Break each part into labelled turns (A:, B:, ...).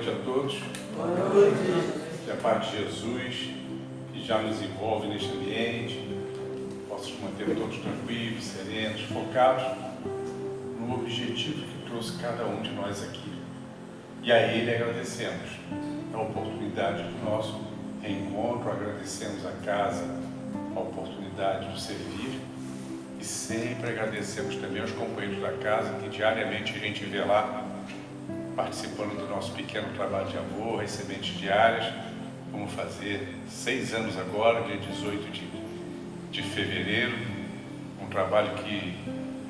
A: noite a todos.
B: Boa noite.
A: Que a paz de Jesus, que já nos envolve neste ambiente, possa nos manter todos tranquilos, serenos, focados no objetivo que trouxe cada um de nós aqui. E a Ele agradecemos a oportunidade do nosso reencontro, agradecemos a casa, a oportunidade de servir e sempre agradecemos também aos companheiros da casa que diariamente a gente vê lá participando do nosso pequeno trabalho de amor, as sementes diárias. Vamos fazer 6 anos agora, dia 18 de fevereiro, um trabalho que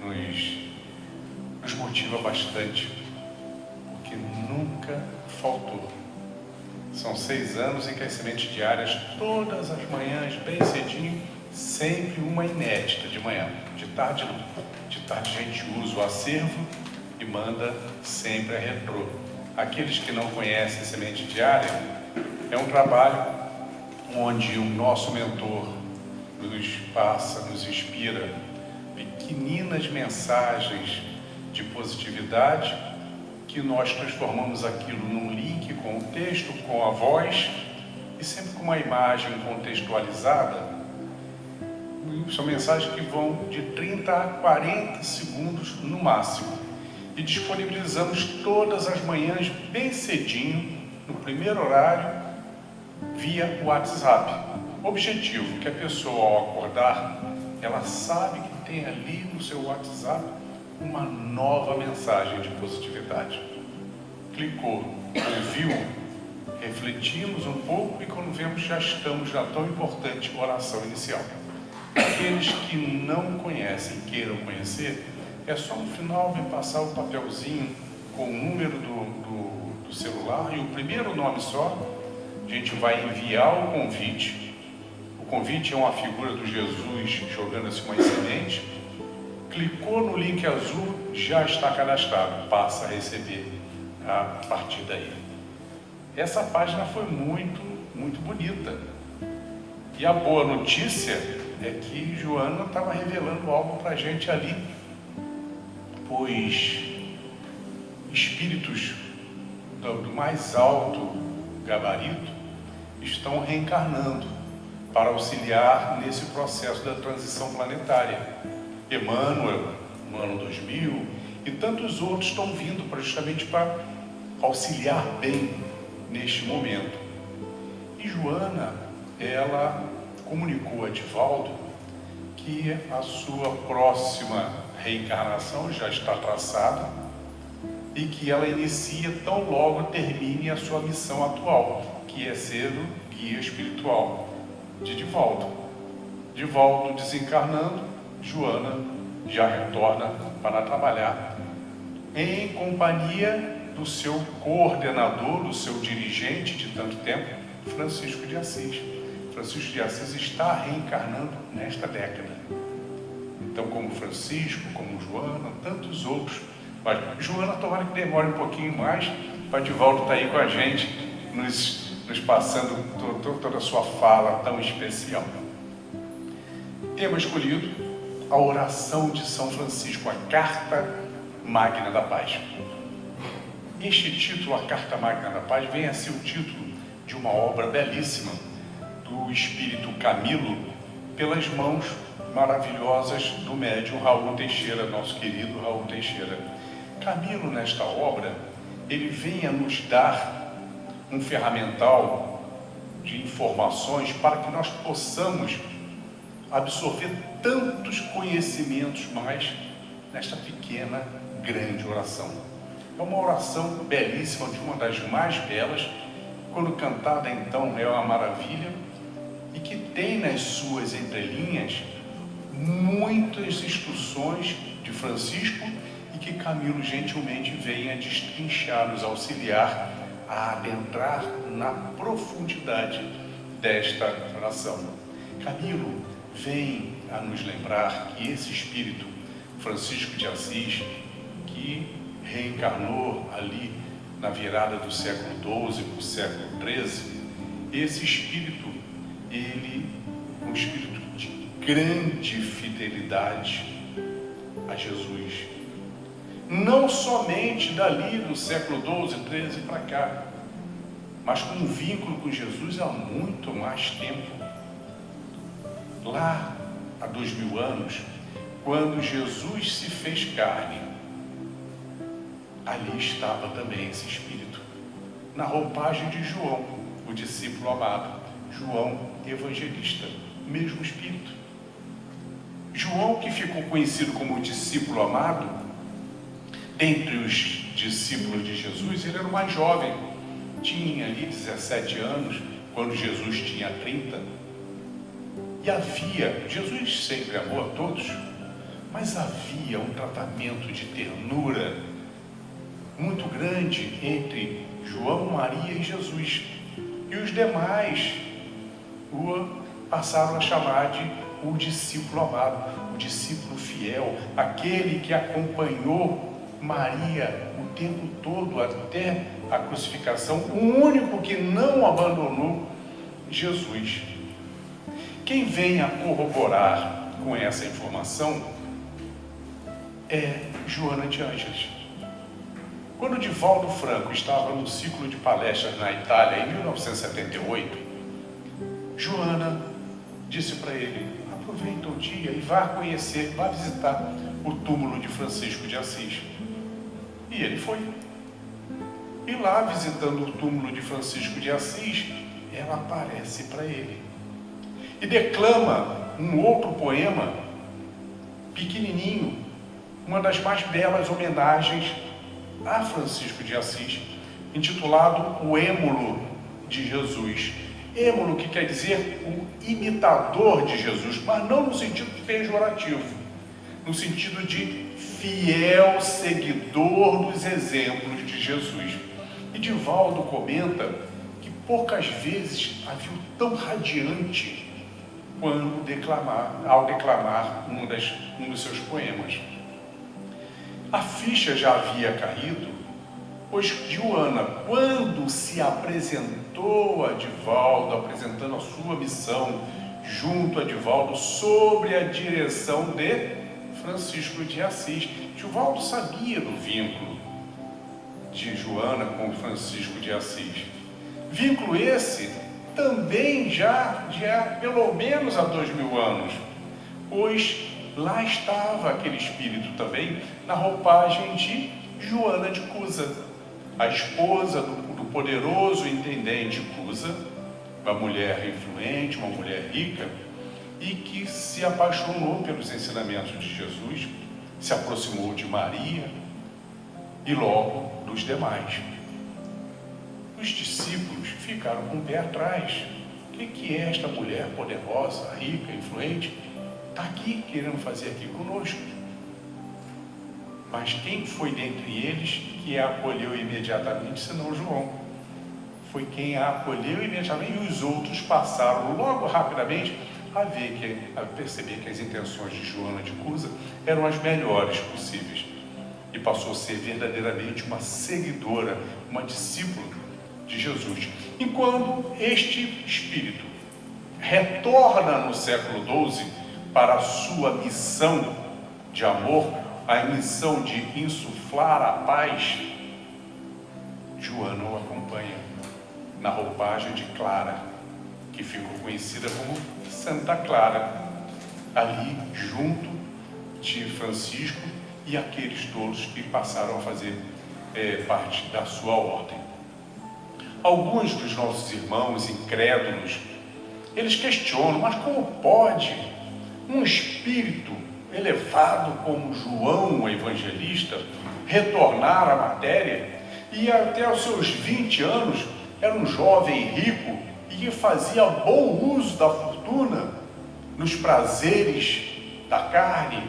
A: nos motiva bastante, porque nunca faltou. São 6 anos em que as sementes diárias, todas as manhãs, bem cedinho, sempre uma inédita de manhã. De tarde não. De tarde a gente usa o acervo e manda sempre a retrô. Aqueles que não conhecem Semente Diária, é um trabalho onde o nosso mentor nos passa, nos inspira pequeninas mensagens de positividade que nós transformamos aquilo num link com o texto, com a voz e sempre com uma imagem contextualizada. São mensagens que vão de 30 a 40 segundos no máximo. E disponibilizamos todas as manhãs bem cedinho, no primeiro horário, via WhatsApp. Objetivo, que a pessoa ao acordar, ela sabe que tem ali no seu WhatsApp uma nova mensagem de positividade. Clicou, ouviu, refletimos um pouco e quando vemos já estamos na tão importante oração inicial. Aqueles que não conhecem, queiram conhecer, é só no final vem passar o papelzinho com o número do celular e o primeiro nome só. A gente vai enviar o convite. O convite é uma figura do Jesus jogando-se uma semente. Clicou no link azul, já está cadastrado, passa a receber a partir daí. Essa página foi muito, muito bonita. E a boa notícia é que Joana estava revelando algo para a gente ali, pois espíritos do mais alto gabarito estão reencarnando para auxiliar nesse processo da transição planetária. Emmanuel, no ano 2000, e tantos outros estão vindo justamente para auxiliar bem neste momento. E Joana, ela comunicou a Divaldo que a sua próxima reencarnação já está traçada e que ela inicia tão logo termine a sua missão atual, que é ser o guia espiritual de Divaldo. Divaldo desencarnando, Joana já retorna para trabalhar em companhia do seu coordenador, do seu dirigente de tanto tempo, Francisco de Assis. Francisco de Assis está reencarnando nesta década. Então, como Francisco, como Joana, tantos outros. Mas Joana, tomara que demore um pouquinho mais, para Divaldo estar aí com a gente, nos passando toda a sua fala tão especial. Tema escolhido, a oração de São Francisco, a Carta Magna da Paz. Este título, a Carta Magna da Paz, vem a ser o título de uma obra belíssima do espírito Camilo, pelas mãos maravilhosas do médium Raul Teixeira, nosso querido Raul Teixeira. Camilo, nesta obra, ele vem a nos dar um ferramental de informações para que nós possamos absorver tantos conhecimentos mais nesta pequena, grande oração. É uma oração belíssima, de uma das mais belas, quando cantada então é uma maravilha, e que tem nas suas entrelinhas muitas instruções de Francisco e que Camilo gentilmente vem a destrinchar, nos auxiliar a adentrar na profundidade desta oração. Camilo vem a nos lembrar que esse espírito, Francisco de Assis, que reencarnou ali na virada do século XII para o século XIII, esse espírito, ele é um espírito de grande fidelidade a Jesus. Não somente dali do século XII, XIII para cá, mas com um vínculo com Jesus há muito mais tempo. Lá, há 2000 anos, quando Jesus se fez carne, ali estava também esse Espírito, na roupagem de João, o discípulo amado, João evangelista, mesmo Espírito. João, que ficou conhecido como o discípulo amado, dentre os discípulos de Jesus, ele era o mais jovem, tinha ali 17 anos, quando Jesus tinha 30. E havia, Jesus sempre amou a todos, mas havia um tratamento de ternura muito grande entre João, Maria e Jesus. E os demais o passaram a chamar de o discípulo amado, o discípulo fiel, aquele que acompanhou Maria o tempo todo até a crucificação, o único que não abandonou Jesus. Quem vem a corroborar com essa informação é Joana de Ângeles. Quando Divaldo Franco estava no ciclo de palestras na Itália em 1978, Joana disse para ele: aproveita o dia e vá conhecer, vá visitar o túmulo de Francisco de Assis. E ele foi. E lá, visitando o túmulo de Francisco de Assis, ela aparece para ele e declama um outro poema pequenininho, uma das mais belas homenagens a Francisco de Assis, intitulado O Êmulo de Jesus. Êmulo, que quer dizer o imitador de Jesus, mas não no sentido pejorativo, no sentido de fiel seguidor dos exemplos de Jesus. E Divaldo comenta que poucas vezes a viu tão radiante ao declamar um dos seus poemas. A ficha já havia caído, pois Joana, quando se apresentou a Divaldo, apresentando a sua missão junto a Divaldo, sobre a direção de Francisco de Assis, Divaldo sabia do vínculo de Joana com Francisco de Assis. Vínculo esse também já pelo menos há 2000 anos, pois lá estava aquele espírito também na roupagem de Joana de Cusa, a esposa do poderoso intendente Cusa, uma mulher influente, uma mulher rica, e que se apaixonou pelos ensinamentos de Jesus, se aproximou de Maria e logo dos demais. Os discípulos ficaram com o pé atrás. O que é esta mulher poderosa, rica, influente? Está aqui, querendo fazer aqui conosco. Mas quem foi dentre eles que a acolheu imediatamente, senão João? Foi quem a acolheu imediatamente, e os outros passaram logo rapidamente a perceber que as intenções de Joana de Cusa eram as melhores possíveis. E passou a ser verdadeiramente uma seguidora, uma discípula de Jesus. E quando este espírito retorna no século XII para a sua missão de amor, a missão de insuflar a paz, Joana o acompanha na roupagem de Clara, que ficou conhecida como Santa Clara, ali junto de Francisco e aqueles todos que passaram a fazer parte da sua ordem. Alguns dos nossos irmãos incrédulos, eles questionam: mas como pode um espírito elevado como João, o evangelista, retornar à matéria e até os seus 20 anos era um jovem rico e que fazia bom uso da fortuna nos prazeres da carne,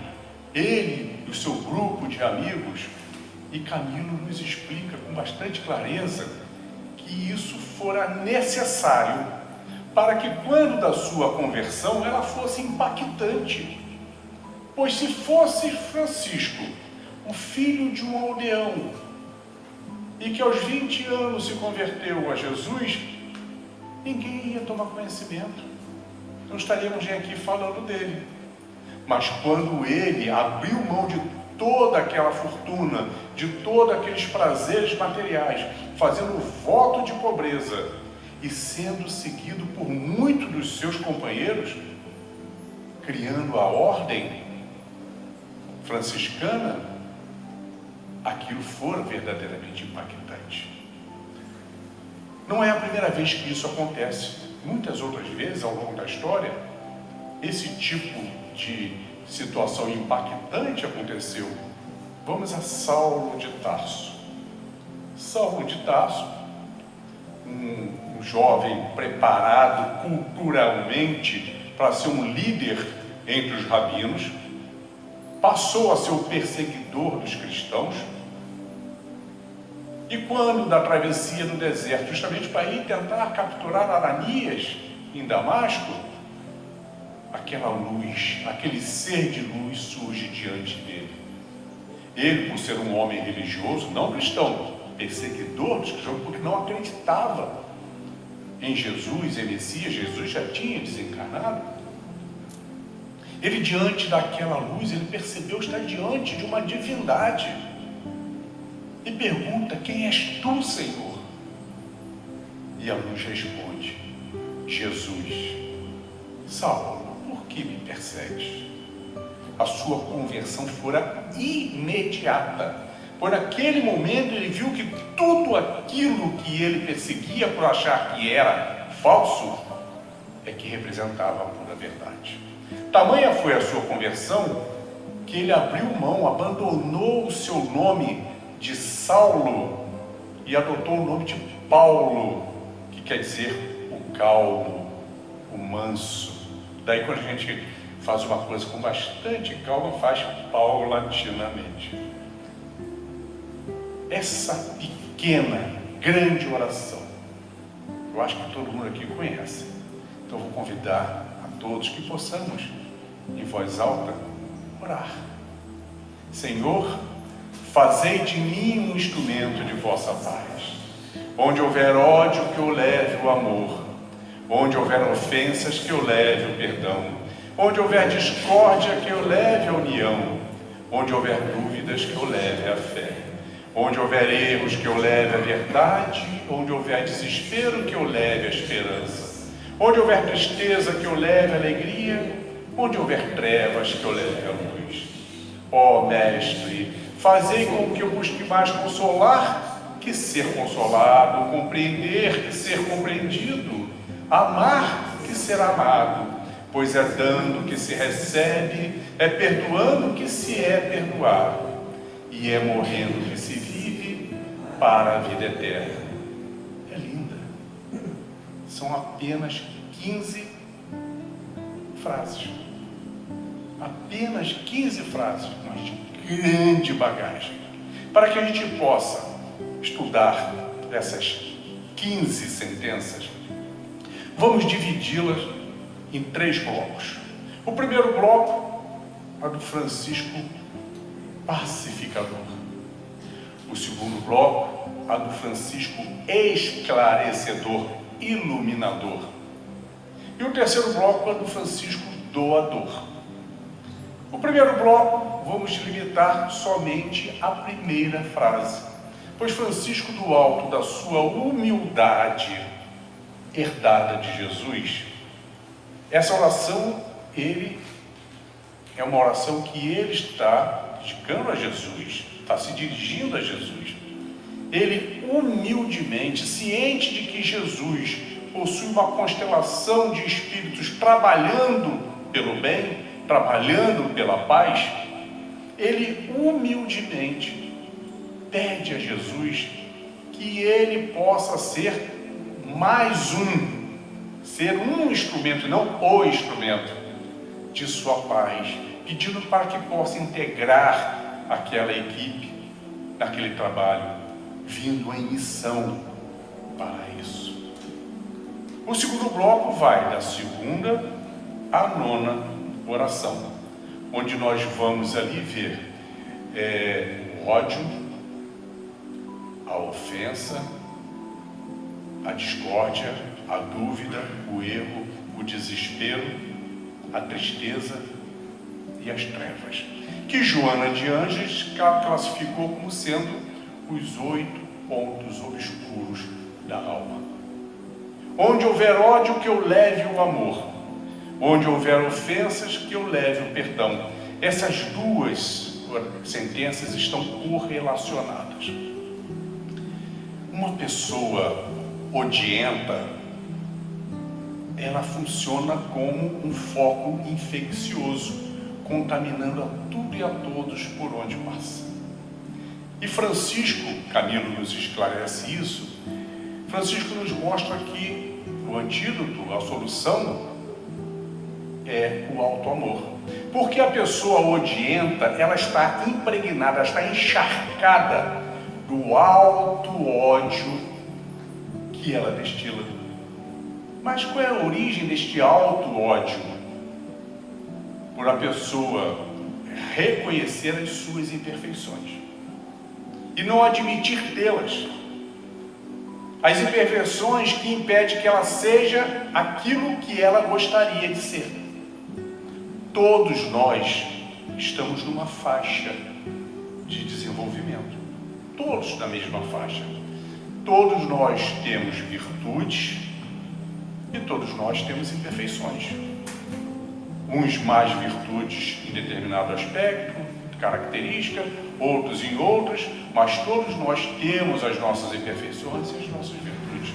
A: ele e o seu grupo de amigos? E Camilo nos explica com bastante clareza que isso fora necessário para que, quando da sua conversão, ela fosse impactante. Pois se fosse Francisco, o filho de um aldeão, e que aos 20 anos se converteu a Jesus, ninguém ia tomar conhecimento. Não estaríamos nem aqui falando dele. Mas quando ele abriu mão de toda aquela fortuna, de todos aqueles prazeres materiais, fazendo voto de pobreza e sendo seguido por muitos dos seus companheiros, criando a ordem franciscana, aquilo fora verdadeiramente impactante. Não é a primeira vez que isso acontece. Muitas outras vezes, ao longo da história, esse tipo de situação impactante aconteceu. Vamos a Saulo de Tarso. Saulo de Tarso, um jovem preparado culturalmente para ser um líder entre os rabinos, passou a ser o perseguidor dos cristãos. E quando da travessia do deserto, justamente para ir tentar capturar Ananias em Damasco, aquela luz, aquele ser de luz surge diante dele. Ele, por ser um homem religioso, não cristão, perseguidor dos cristãos, porque não acreditava em Jesus, em Messias, Jesus já tinha desencarnado. Ele, diante daquela luz, ele percebeu estar diante de uma divindade. E pergunta: quem és tu, Senhor? E a luz responde: Jesus. Saulo, por que me persegues? A sua conversão fora imediata. Por aquele momento ele viu que tudo aquilo que ele perseguia por achar que era falso é que representava a pura verdade. Tamanha foi a sua conversão que ele abriu mão, abandonou o seu nome de Saulo e adotou o nome de Paulo, que quer dizer o calmo, o manso. Daí, quando a gente faz uma coisa com bastante calma, faz paulatinamente. Essa pequena, grande oração, eu acho que todo mundo aqui conhece. Então eu vou convidar a todos que possamos, em voz alta, orar. Senhor, fazei de mim um instrumento de vossa paz. Onde houver ódio, que eu leve o amor. Onde houver ofensas, que eu leve o perdão. Onde houver discórdia, que eu leve a união. Onde houver dúvidas, que eu leve a fé. Onde houver erros, que eu leve a verdade. Onde houver desespero, que eu leve a esperança. Onde houver tristeza, que eu leve a alegria. Onde houver trevas, que eu leve a luz. Ó Mestre, fazei com que eu busque mais consolar que ser consolado, compreender que ser compreendido, amar que ser amado, pois é dando que se recebe, é perdoando que se é perdoado, e é morrendo que se vive para a vida eterna. É linda. São apenas 15 frases. Apenas 15 frases, mas de grande bagagem, para que a gente possa estudar essas 15 sentenças. Vamos dividi-las em 3 blocos. O primeiro bloco é do Francisco Pacificador. O segundo bloco é do Francisco Esclarecedor, Iluminador. E o terceiro bloco é do Francisco Doador. O primeiro bloco, vamos limitar somente à primeira frase, pois Francisco, do alto da sua humildade herdada de Jesus, essa oração, é uma oração que ele está dedicando a Jesus, está se dirigindo a Jesus. Ele humildemente, ciente de que Jesus possui uma constelação de espíritos trabalhando pelo bem, trabalhando pela paz, ele humildemente pede a Jesus que ele possa ser mais ser um instrumento, não o instrumento de sua paz, pedindo para que possa integrar aquela equipe naquele trabalho, vindo em missão para isso. O segundo bloco vai da segunda à nona oração, onde nós vamos ali ver o ódio, a ofensa, a discórdia, a dúvida, o erro, o desespero, a tristeza e as trevas, que Joana de Ângeles classificou como sendo os 8 pontos obscuros da alma. Onde houver ódio, que eu leve o amor. Onde houver ofensas, que eu leve o perdão. Essas duas sentenças estão correlacionadas. Uma pessoa odienta, ela funciona como um foco infeccioso, contaminando a tudo e a todos por onde passa. E Francisco, Camilo nos esclarece isso. Francisco nos mostra que o antídoto, a solução, é o auto-amor. Porque a pessoa odienta, ela está impregnada, ela está encharcada do auto-ódio que ela destila. Mas qual é a origem deste auto-ódio? Por a pessoa reconhecer as suas imperfeições e não admitir tê-las. As imperfeições que impedem que ela seja aquilo que ela gostaria de ser. Todos nós estamos numa faixa de desenvolvimento. Todos na mesma faixa. Todos nós temos virtudes e todos nós temos imperfeições. Uns mais virtudes em determinado aspecto, característica, outros em outras, mas todos nós temos as nossas imperfeições e as nossas virtudes.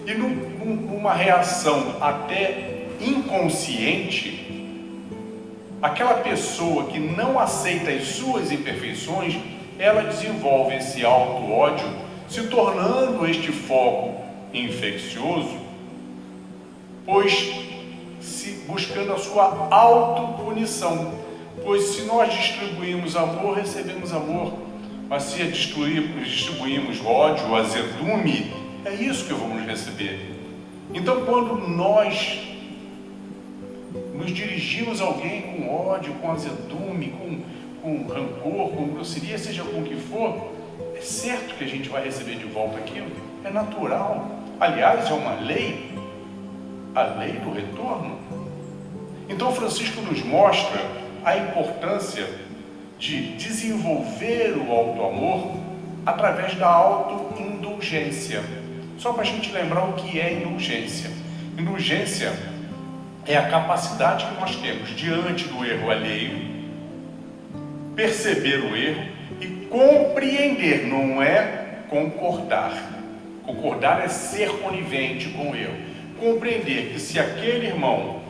A: E numa reação até inconsciente, aquela pessoa que não aceita as suas imperfeições, ela desenvolve esse auto-ódio, se tornando este foco infeccioso, pois buscando a sua autopunição. Pois se nós distribuímos amor, recebemos amor. Mas se distribuímos ódio, azedume, é isso que vamos receber. Então, quando nós nos dirigimos a alguém com ódio, com azedume, com rancor, com grosseria, seja com o que for, é certo que a gente vai receber de volta aquilo. É natural. Aliás, é uma lei, a lei do retorno. Então, Francisco nos mostra a importância de desenvolver o auto-amor através da auto-indulgência. Só para a gente lembrar o que é indulgência. Indulgência é a capacidade que nós temos diante do erro alheio, perceber o erro e compreender, não é concordar. Concordar é ser conivente com o erro. Compreender que se aquele irmão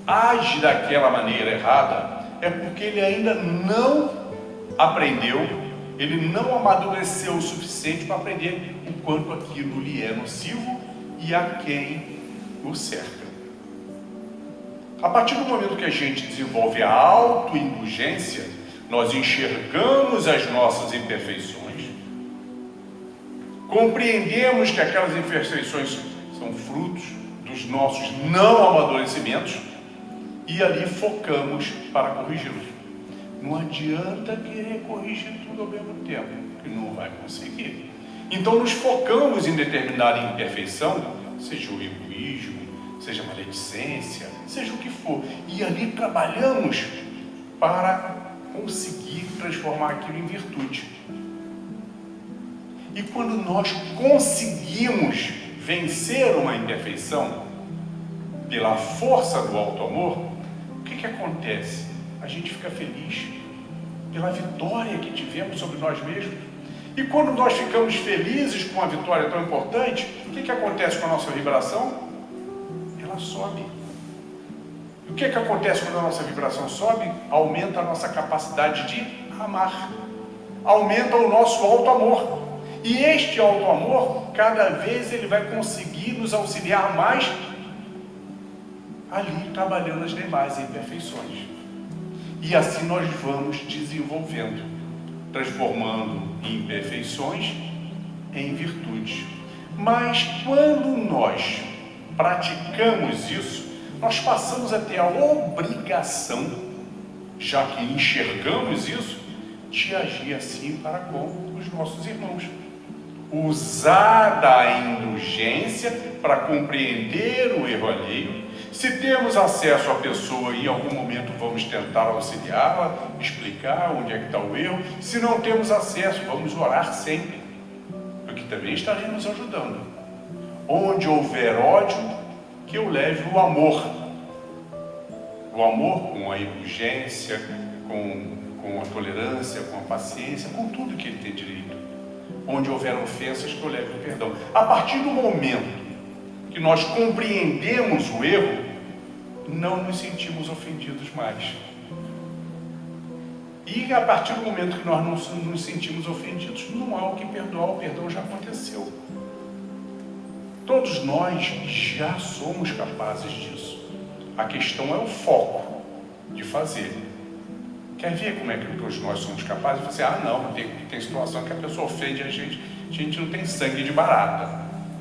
A: age daquela maneira errada, é porque ele ainda não aprendeu, ele não amadureceu o suficiente para aprender o quanto aquilo lhe é nocivo e a quem o cerca. A partir do momento que a gente desenvolve a autoindulgência, nós enxergamos as nossas imperfeições, compreendemos que aquelas imperfeições são frutos dos nossos não amadurecimentos e ali focamos para corrigi-los. Não adianta querer corrigir tudo ao mesmo tempo, que não vai conseguir. Então nos focamos em determinada imperfeição, seja o egoísmo, seja a maledicência, seja o que for, e ali trabalhamos para conseguir transformar aquilo em virtude. E quando nós conseguimos vencer uma imperfeição pela força do auto-amor, o que acontece? A gente fica feliz pela vitória que tivemos sobre nós mesmos. E quando nós ficamos felizes com uma vitória tão importante, o que acontece com a nossa vibração? Ela sobe. E o que acontece quando a nossa vibração sobe? Aumenta a nossa capacidade de amar. Aumenta o nosso auto-amor. E este auto-amor, cada vez ele vai conseguir nos auxiliar mais ali trabalhando as demais imperfeições. E assim nós vamos desenvolvendo, transformando imperfeições em virtudes. Mas quando nós praticamos isso, nós passamos a ter a obrigação, já que enxergamos isso, de agir assim para com os nossos irmãos. Usar da indulgência para compreender o erro alheio. Se temos acesso à pessoa e em algum momento vamos tentar auxiliá-la, explicar onde é que está o erro. Se não temos acesso, vamos orar sempre também estarei nos ajudando. Onde houver ódio, que eu leve o amor. O amor com a indulgência, com a tolerância, com a paciência, com tudo que ele tem direito. Onde houver ofensas, que eu leve o perdão. A partir do momento que nós compreendemos o erro, não nos sentimos ofendidos mais. E a partir do momento que nós não nos sentimos ofendidos, não há o que perdoar, o perdão já aconteceu. Todos nós já somos capazes disso. A questão é o foco de fazer. Quer ver como é que todos nós somos capazes? Você, não, tem situação que a pessoa ofende a gente não tem sangue de barata.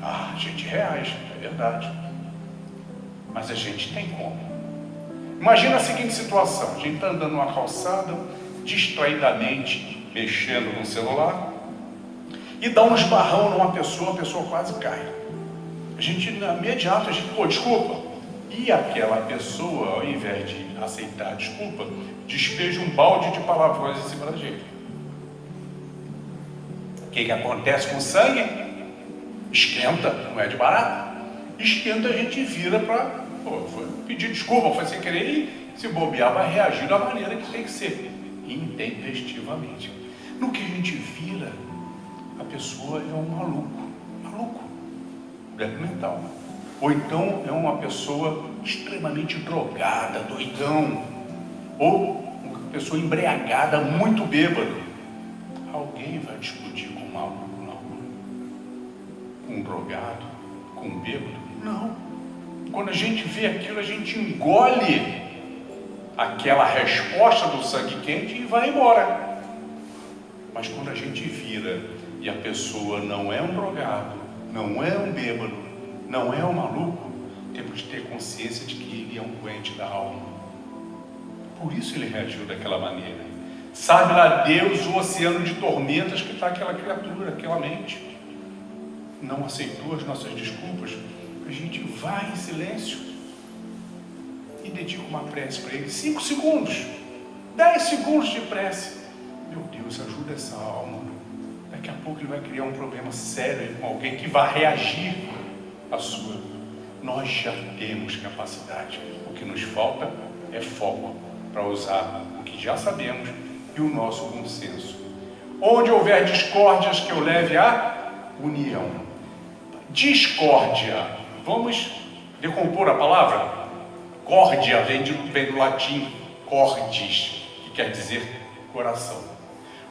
A: A gente reage, é verdade. Mas a gente tem como. Imagina a seguinte situação: a gente está andando numa calçada, distraidamente mexendo no celular, e dá um esbarrão numa pessoa, a pessoa quase cai. A gente, imediato, desculpa. E aquela pessoa, ao invés de aceitar a desculpa, despeja um balde de palavrões em cima da gente. O que acontece com o sangue? Esquenta, não é de barato. Esquenta, a gente vira para pedir desculpa, foi sem querer, e se bobear, vai reagir da maneira que tem que ser, intempestivamente. No que a gente vira, a pessoa é um maluco, débil mental. Ou então é uma pessoa extremamente drogada, doidão, ou uma pessoa embriagada, muito bêbado. Alguém vai discutir com um maluco, não? Com um drogado, com um bêbado? Não. Quando a gente vê aquilo, a gente engole aquela resposta do sangue quente e vai embora. Mas quando a gente vira e a pessoa não é um drogado, não é um bêbado, não é um maluco, temos de ter consciência de que ele é um doente da alma. Por isso ele reagiu daquela maneira. Sabe lá Deus o oceano de tormentas que está aquela criatura, aquela mente. Não aceitou as nossas desculpas. A gente vai em silêncio e dedica uma prece para ele. 5 segundos, 10 segundos de prece. Meu Deus, ajuda essa alma. Daqui a pouco ele vai criar um problema sério com alguém que vai reagir à sua. Nós já temos capacidade. O que nos falta é foco para usar o que já sabemos e o nosso bom senso. Onde houver discórdias, que eu leve à união. Discórdia. Vamos decompor a palavra? Córdia vem do latim cordis, que quer dizer coração.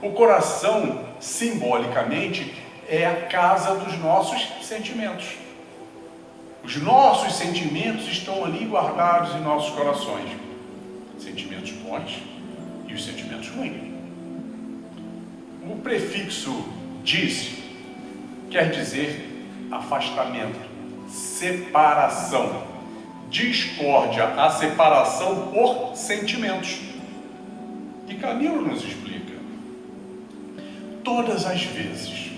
A: O coração, simbolicamente, é a casa dos nossos sentimentos. Os nossos sentimentos estão ali guardados em nossos corações. Sentimentos bons e os sentimentos ruins. O prefixo dis quer dizer afastamento, separação. Discórdia, a separação por sentimentos. E Camilo nos explica. Todas as vezes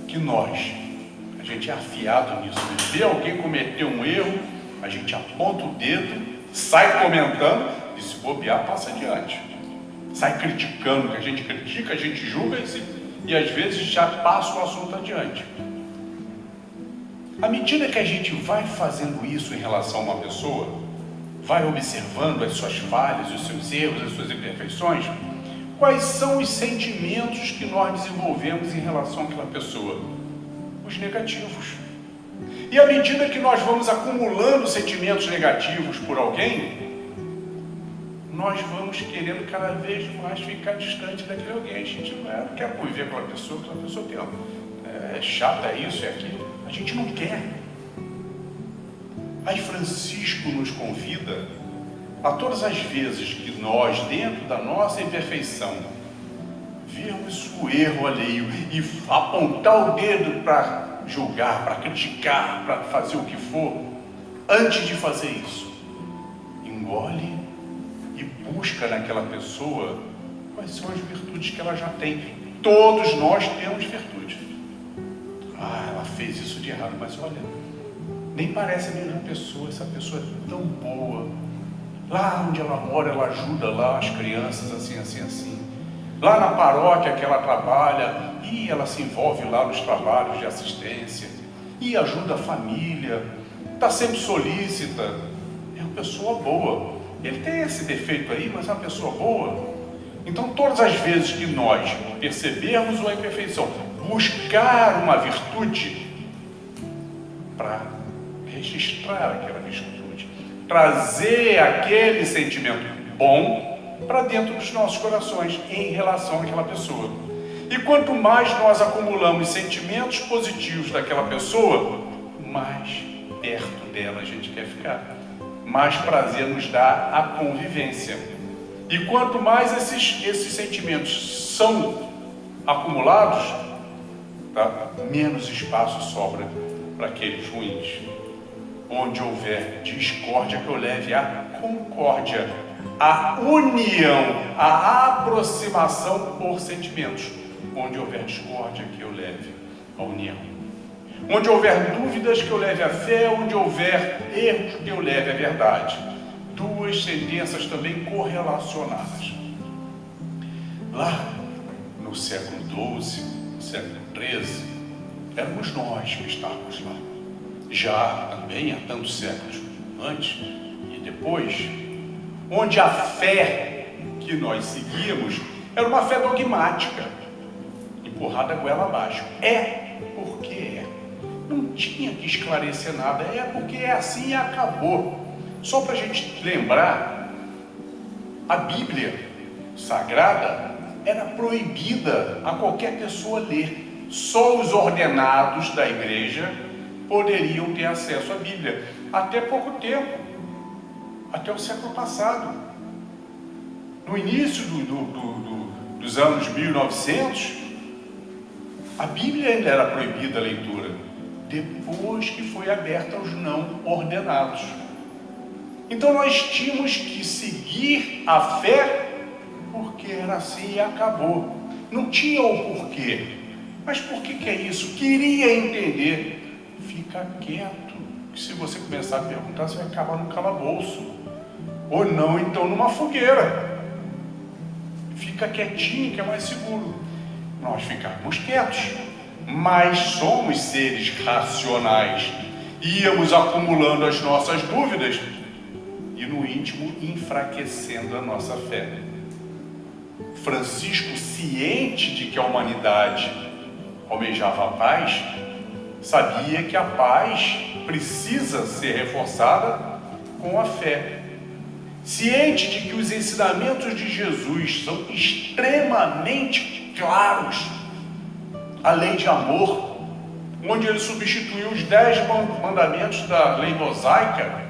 A: que a gente é afiado nisso, vê alguém cometer um erro, a gente aponta o dedo, sai comentando e, se bobear, passa adiante. Sai criticando, que a gente critica, a gente julga e às vezes já passa o assunto adiante. À medida que a gente vai fazendo isso em relação a uma pessoa, vai observando as suas falhas, os seus erros, as suas imperfeições, quais são os sentimentos que nós desenvolvemos em relação àquela pessoa? Os negativos. E à medida que nós vamos acumulando sentimentos negativos por alguém, nós vamos querendo cada vez mais ficar distante daquele alguém. A gente não quer conviver com aquela pessoa é chata, é isso, é aquilo. A gente não quer. Aí Francisco nos convida a todas as vezes que nós, dentro da nossa imperfeição, vermos o erro alheio e apontar o dedo para julgar, para criticar, para fazer o que for, antes de fazer isso, engole e busca naquela pessoa quais são as virtudes que ela já tem. Todos nós temos virtudes. Ela fez isso de errado, mas olha, nem parece a mesma pessoa, essa pessoa é tão boa. Lá onde ela mora, ela ajuda lá as crianças assim. Lá na paróquia que ela trabalha, e ela se envolve lá nos trabalhos de assistência, e ajuda a família, está sempre solícita, é uma pessoa boa. Ele tem esse defeito aí, mas é uma pessoa boa. Então, todas as vezes que nós percebermos uma imperfeição, buscar uma virtude para registrar aquela virtude, trazer aquele sentimento bom para dentro dos nossos corações em relação àquela pessoa. E quanto mais nós acumulamos sentimentos positivos daquela pessoa, mais perto dela a gente quer ficar, mais prazer nos dá a convivência. E quanto mais esses sentimentos são acumulados, tá? Menos espaço sobra para aqueles ruins. Onde houver discórdia, que eu leve a concórdia, a união, a aproximação por sentimentos. Onde houver discórdia, que eu leve a união. Onde houver dúvidas, que eu leve a fé. Onde houver erros, que eu leve a verdade. Duas sentenças também correlacionadas. Lá no século XII, no século XIII, éramos nós que estávamos lá. Já também há tantos séculos antes e depois, onde a fé que nós seguíamos era uma fé dogmática, empurrada goela abaixo. É porque é. Não tinha que esclarecer nada, é porque é assim e acabou. Só para a gente lembrar, a Bíblia Sagrada era proibida a qualquer pessoa ler. Só os ordenados da igreja poderiam ter acesso à Bíblia. Até pouco tempo, até o século passado. No início dos anos 1900, a Bíblia ainda era proibida a leitura, depois que foi aberta aos não ordenados. Então nós tínhamos que seguir a fé porque era assim e acabou. Não tinha o porquê. Mas por que é isso? Queria entender. Fica quieto, que se você começar a perguntar, você vai acabar no calabouço. Ou não, então numa fogueira. Fica quietinho, que é mais seguro. Nós ficamos quietos, mas somos seres racionais. Íamos acumulando as nossas dúvidas e no íntimo enfraquecendo a nossa fé. Francisco, ciente de que a humanidade almejava a paz, sabia que a paz precisa ser reforçada com a fé. Ciente de que os ensinamentos de Jesus são extremamente claros, a lei de amor, onde ele substituiu os 10 mandamentos da lei mosaica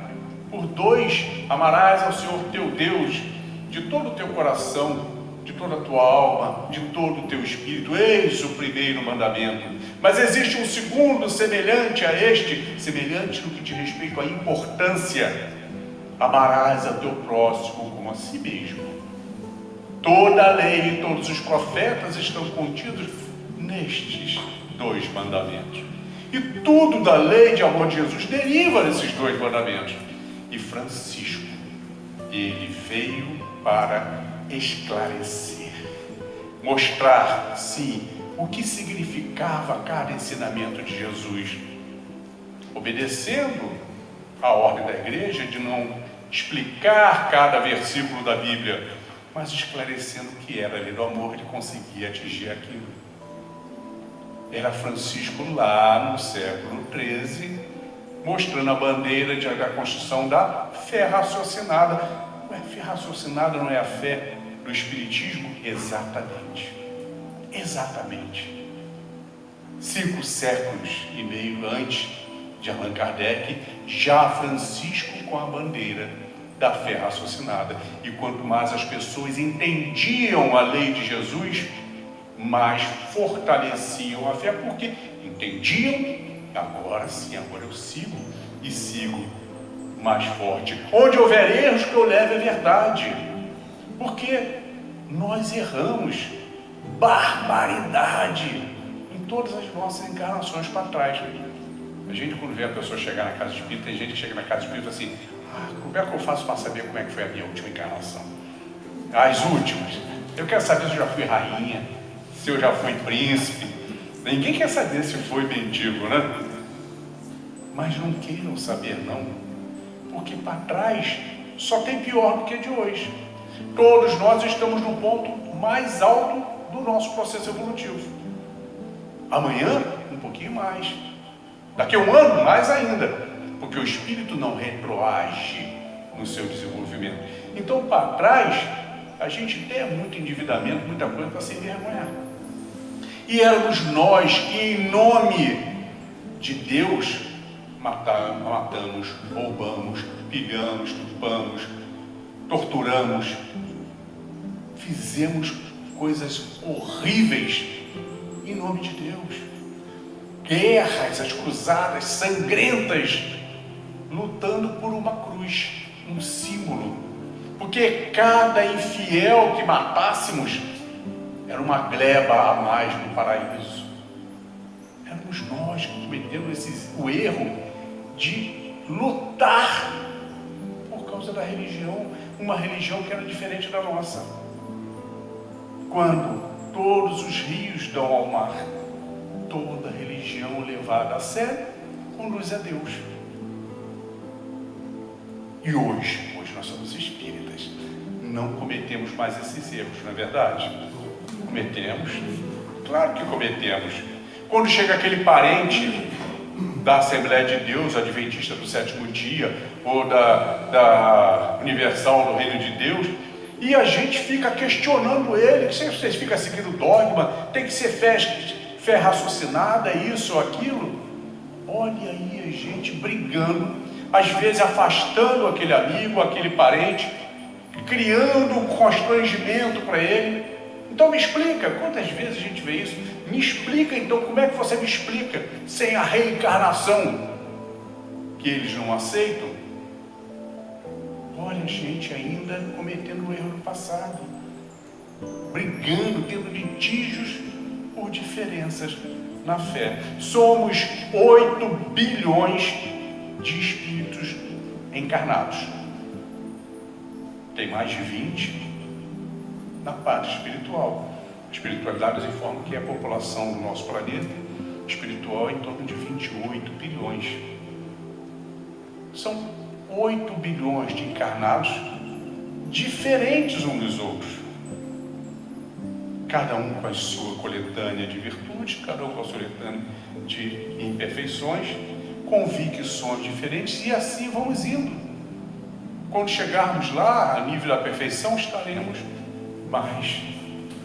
A: por 2: amarás ao Senhor teu Deus de todo o teu coração, de toda a tua alma, de todo o teu espírito. Eis o primeiro mandamento. Mas existe um segundo semelhante a este, semelhante no que diz respeito à importância: amarás a teu próximo como a si mesmo. Toda a lei e todos os profetas estão contidos nestes 2 mandamentos. E tudo da lei de amor de Jesus deriva desses 2 mandamentos. E Francisco, ele veio para esclarecer, mostrar, sim, o que significava cada ensinamento de Jesus, obedecendo a ordem da igreja de não explicar cada versículo da Bíblia, mas esclarecendo que era ali do amor, ele conseguia atingir aquilo. Era Francisco lá no século XIII, mostrando a bandeira da construção da fé raciocinada. Ué, fé raciocinada não é a fé do Espiritismo? Exatamente. Exatamente. 5 séculos e meio antes de Allan Kardec, já Francisco com a bandeira da fé raciocinada. E quanto mais as pessoas entendiam a lei de Jesus, mais fortaleciam a fé, porque entendiam, agora sim, agora eu sigo, e sigo mais forte. Onde houver erros, que eu leve a verdade, porque nós erramos barbaridade em todas as nossas encarnações para trás. A gente, quando vê a pessoa chegar na casa espírita, tem gente que chega na casa espírita assim: como é que eu faço para saber como é que foi a minha última encarnação? As últimas. Eu quero saber se eu já fui rainha, se eu já fui príncipe. Ninguém quer saber se foi mendigo, né? Mas não queiram saber, não. Porque para trás só tem pior do que de hoje. Todos nós estamos no ponto mais alto do nosso processo evolutivo. Amanhã, um pouquinho mais. Daqui a um ano, mais ainda. Porque o espírito não retroage no seu desenvolvimento. Então, para trás, a gente tem muito endividamento, muita coisa para se envergonhar. E éramos nós que, em nome de Deus, matamos, roubamos, pilhamos, estupamos, torturamos, fizemos coisas horríveis em nome de Deus. Guerras, as cruzadas sangrentas, lutando por uma cruz, um símbolo. Porque cada infiel que matássemos era uma gleba a mais no paraíso. Éramos nós que cometemos o erro de lutar por causa da religião, uma religião que era diferente da nossa. Quando todos os rios dão ao mar, toda religião levada a sério conduz a Deus. E hoje nós somos espíritas, não cometemos mais esses erros, não é verdade? Cometemos, claro que cometemos. Quando chega aquele parente da Assembleia de Deus, adventista do sétimo dia, ou da Universal do Reino de Deus, e a gente fica questionando ele, que vocês ficam seguindo dogma, tem que ser fé raciocinada, isso ou aquilo. Olha aí a gente brigando, às vezes afastando aquele amigo, aquele parente, criando um constrangimento para ele. Então me explica, quantas vezes a gente vê isso? Me explica então, como é que você me explica sem a reencarnação que eles não aceitam? Olha, gente ainda cometendo o erro do passado, brigando, tendo litígios por diferenças na fé. Somos 8 bilhões de espíritos encarnados. Tem mais de 20 na parte espiritual. A espiritualidade nos informa que a população do nosso planeta espiritual é em torno de 28 bilhões. São 8 bilhões de encarnados diferentes uns dos outros. Cada um com a sua coletânea de virtudes, cada um com a sua coletânea de imperfeições, convicções diferentes, e assim vamos indo. Quando chegarmos lá, a nível da perfeição, estaremos mais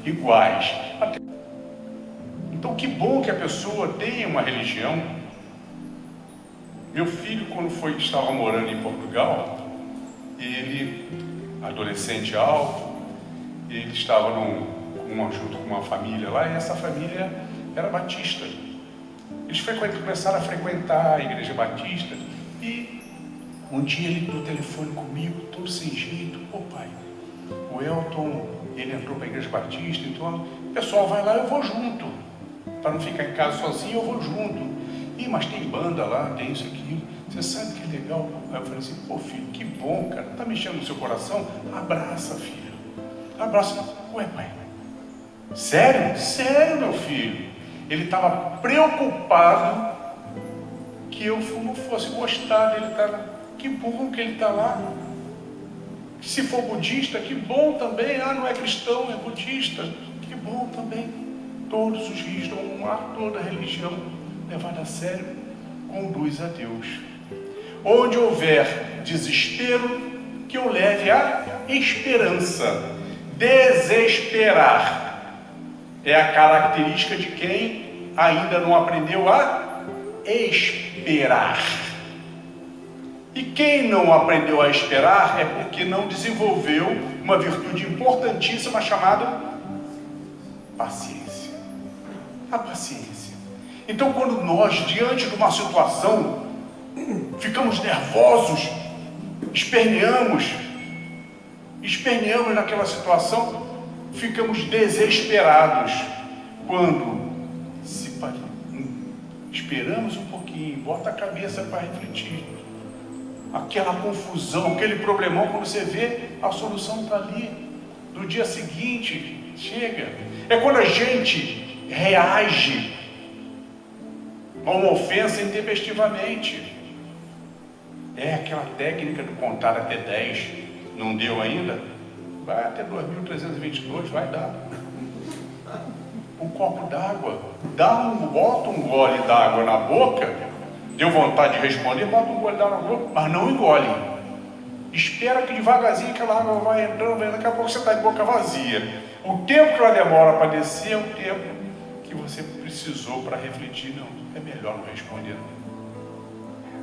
A: iguais. Então, que bom que a pessoa tenha uma religião. Meu filho, quando estava morando em Portugal, ele, adolescente alto, ele estava junto com uma família lá, e essa família era batista. Eles começaram a frequentar a igreja batista, e um dia ele deu o telefone comigo, todo sem jeito. Pô, pai, o Elton, ele entrou para a igreja batista, então o pessoal vai lá, eu vou junto. Para não ficar em casa sozinho, eu vou junto. Ih, mas tem banda lá, tem isso, aquilo. Você sabe que é legal? Aí eu falei assim, pô, filho, que bom, cara. Tá mexendo no seu coração? Abraça, filho. Abraça. Ué, pai. Sério? Sério, meu filho. Ele estava preocupado que eu não fosse gostar dele estar lá. Que bom que ele está lá. Se for budista, que bom também. Ah, não é cristão, é budista. Que bom também. Todos os rios dão ao mar, toda religião levada a sério conduz a Deus. Onde houver desespero, que eu leve a esperança. Desesperar é a característica de quem ainda não aprendeu a esperar. E quem não aprendeu a esperar é porque não desenvolveu uma virtude importantíssima chamada paciência. A paciência. Então, quando nós, diante de uma situação, ficamos nervosos, esperneamos naquela situação, ficamos desesperados. Quando esperamos um pouquinho, bota a cabeça para refletir, aquela confusão, aquele problemão, quando você vê, a solução está ali. No dia seguinte, chega. É quando a gente reage a uma ofensa intempestivamente. É aquela técnica do contar até 10. Não deu ainda? Vai até 2.322, vai dar. Um copo d'água. Bota um gole d'água na boca. Deu vontade de responder, bota um gole d'água na boca, mas não engole. Espera que devagarzinho aquela água vai entrando, daqui a pouco você está de boca vazia. O tempo que ela demora para descer é o tempo que você precisou para refletir. Não, é melhor não responder.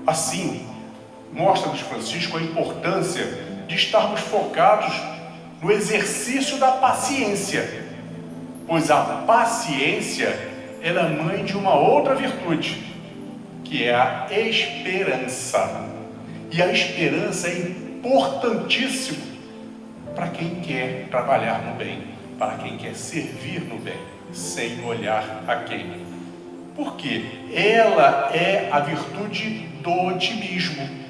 A: Assim, mostra-nos Francisco a importância de estarmos focados no exercício da paciência, pois a paciência ela é mãe de uma outra virtude, que é a esperança. E a esperança é importantíssima para quem quer trabalhar no bem, para quem quer servir no bem, sem olhar a quem. Por quê? Ela é a virtude do otimismo.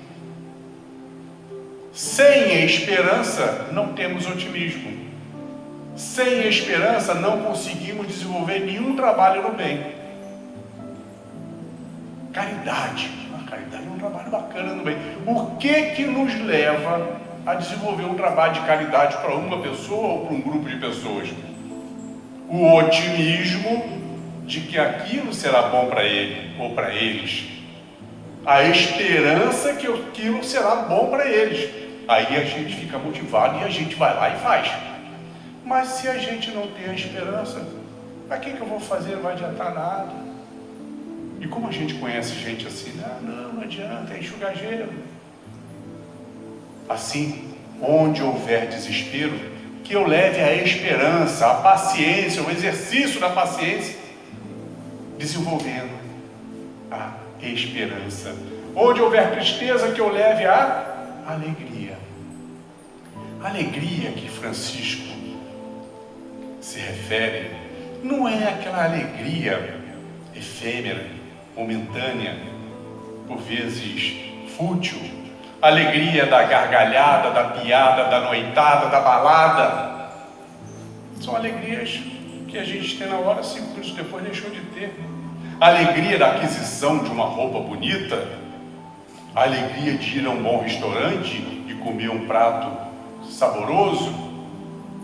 A: Sem esperança, não temos otimismo. Sem esperança, não conseguimos desenvolver nenhum trabalho no bem. Caridade. A caridade é um trabalho bacana no bem. O que nos leva a desenvolver um trabalho de caridade para uma pessoa ou para um grupo de pessoas? O otimismo de que aquilo será bom para ele ou para eles. A esperança que aquilo será bom para eles. Aí a gente fica motivado e a gente vai lá e faz. Mas se a gente não tem a esperança, para que eu vou fazer? Não vai adiantar nada. E como a gente conhece gente assim, não adianta, é enxugar-gelo. Assim, onde houver desespero, que eu leve a esperança, a paciência, o exercício da paciência, desenvolvendo a esperança. Onde houver tristeza, que eu leve a alegria. A alegria que Francisco se refere não é aquela alegria efêmera, momentânea, por vezes fútil, a alegria da gargalhada, da piada, da noitada, da balada. São alegrias que a gente tem na hora, 5 minutos depois deixou de ter. A alegria da aquisição de uma roupa bonita, a alegria de ir a um bom restaurante e comer um prato saboroso,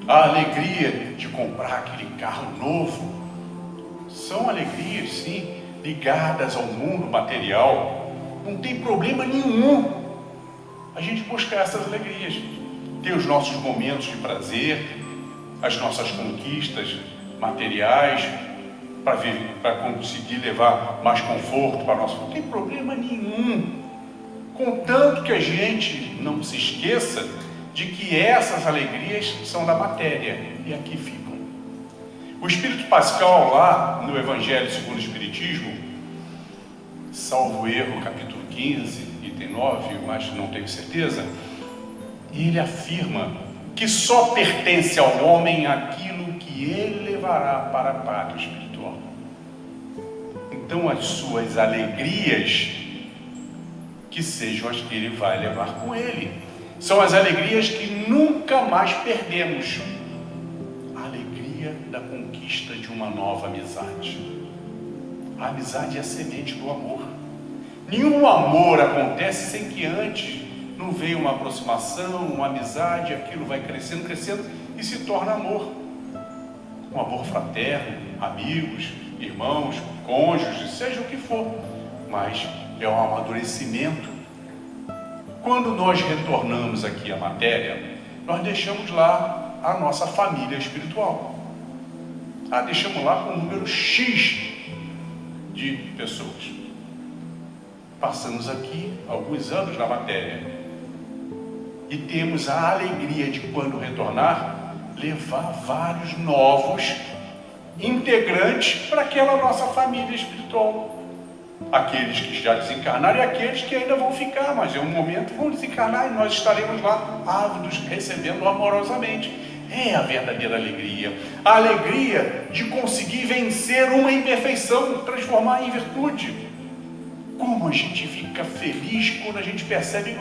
A: a alegria de comprar aquele carro novo. São alegrias, sim, ligadas ao mundo material. Não tem problema nenhum a gente buscar essas alegrias. Ter os nossos momentos de prazer, as nossas conquistas materiais, para conseguir levar mais conforto para nós. Não tem problema nenhum. Contanto que a gente não se esqueça de que essas alegrias são da matéria e aqui ficam. O Espírito Pascal, lá no Evangelho segundo o Espiritismo, salvo erro, capítulo 15, item 9, mas não tenho certeza, ele afirma que só pertence ao homem aquilo que ele levará para a pátria espiritual. Então as suas alegrias que sejam as que ele vai levar com ele. São as alegrias que nunca mais perdemos. A alegria da conquista de uma nova amizade. A amizade é a semente do amor. Nenhum amor acontece sem que antes não venha uma aproximação, uma amizade, aquilo vai crescendo, crescendo e se torna amor. Um amor fraterno, amigos, irmãos, cônjuges, seja o que for. Mas é um amadurecimento. Quando nós retornamos aqui à matéria, nós deixamos lá a nossa família espiritual. Deixamos lá com um número X de pessoas. Passamos aqui alguns anos na matéria e temos a alegria de, quando retornar, levar vários novos integrantes para aquela nossa família espiritual. Aqueles que já desencarnaram e aqueles que ainda vão ficar, mas em um momento vão desencarnar e nós estaremos lá ávidos, recebendo amorosamente. É a verdadeira alegria. A alegria de conseguir vencer uma imperfeição, transformar em virtude. Como a gente fica feliz quando a gente percebe,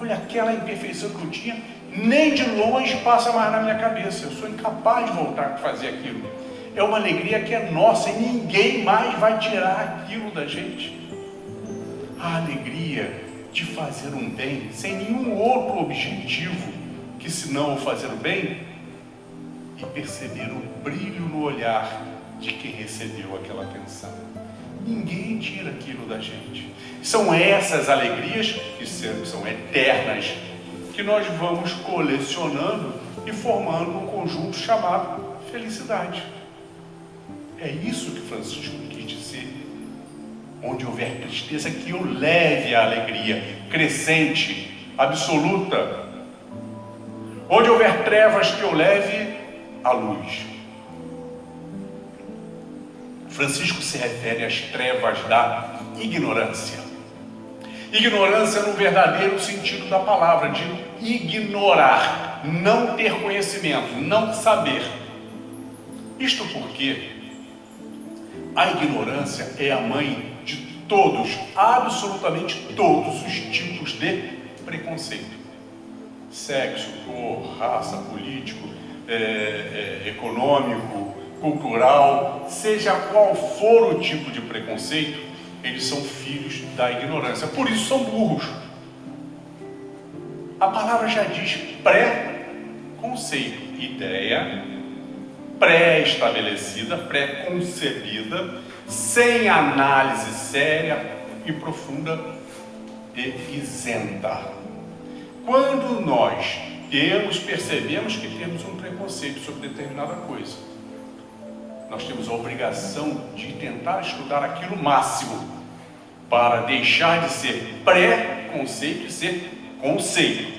A: olha, aquela imperfeição que eu tinha, nem de longe passa mais na minha cabeça. Eu sou incapaz de voltar a fazer aquilo. É uma alegria que é nossa e ninguém mais vai tirar aquilo da gente. A alegria de fazer um bem sem nenhum outro objetivo que senão o fazer o bem e perceber o brilho no olhar de quem recebeu aquela atenção. Ninguém tira aquilo da gente. São essas alegrias que são eternas, que nós vamos colecionando e formando um conjunto chamado felicidade. É isso que Francisco quis dizer. Onde houver tristeza, que eu leve a alegria crescente, absoluta. Onde houver trevas, que eu leve a luz. Francisco se refere às trevas da ignorância. Ignorância no verdadeiro sentido da palavra, de ignorar, não ter conhecimento, não saber. Isto porque a ignorância é a mãe de todos, absolutamente todos os tipos de preconceito. Sexo, cor, raça, político, econômico, cultural, seja qual for o tipo de preconceito, eles são filhos da ignorância, por isso são burros. A palavra já diz pré-conceito, ideia pré-estabelecida, pré-concebida, sem análise séria e profunda e isenta. Quando nós percebemos que temos um preconceito sobre determinada coisa, nós temos a obrigação de tentar estudar aquilo máximo para deixar de ser pré-conceito e ser conceito.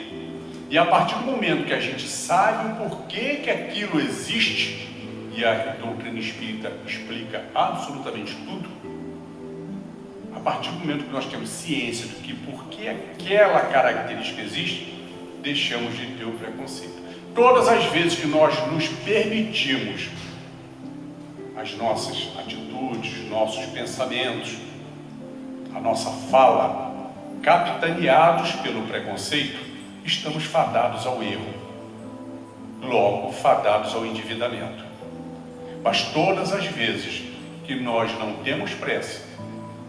A: E a partir do momento que a gente sabe o porquê que aquilo existe, e a doutrina espírita explica absolutamente tudo, a partir do momento que nós temos ciência do que porquê aquela característica existe, deixamos de ter o preconceito. Todas as vezes que nós nos permitimos as nossas atitudes, nossos pensamentos, a nossa fala, capitaneados pelo preconceito, estamos fadados ao erro, logo fadados ao endividamento. Mas todas as vezes que nós não temos pressa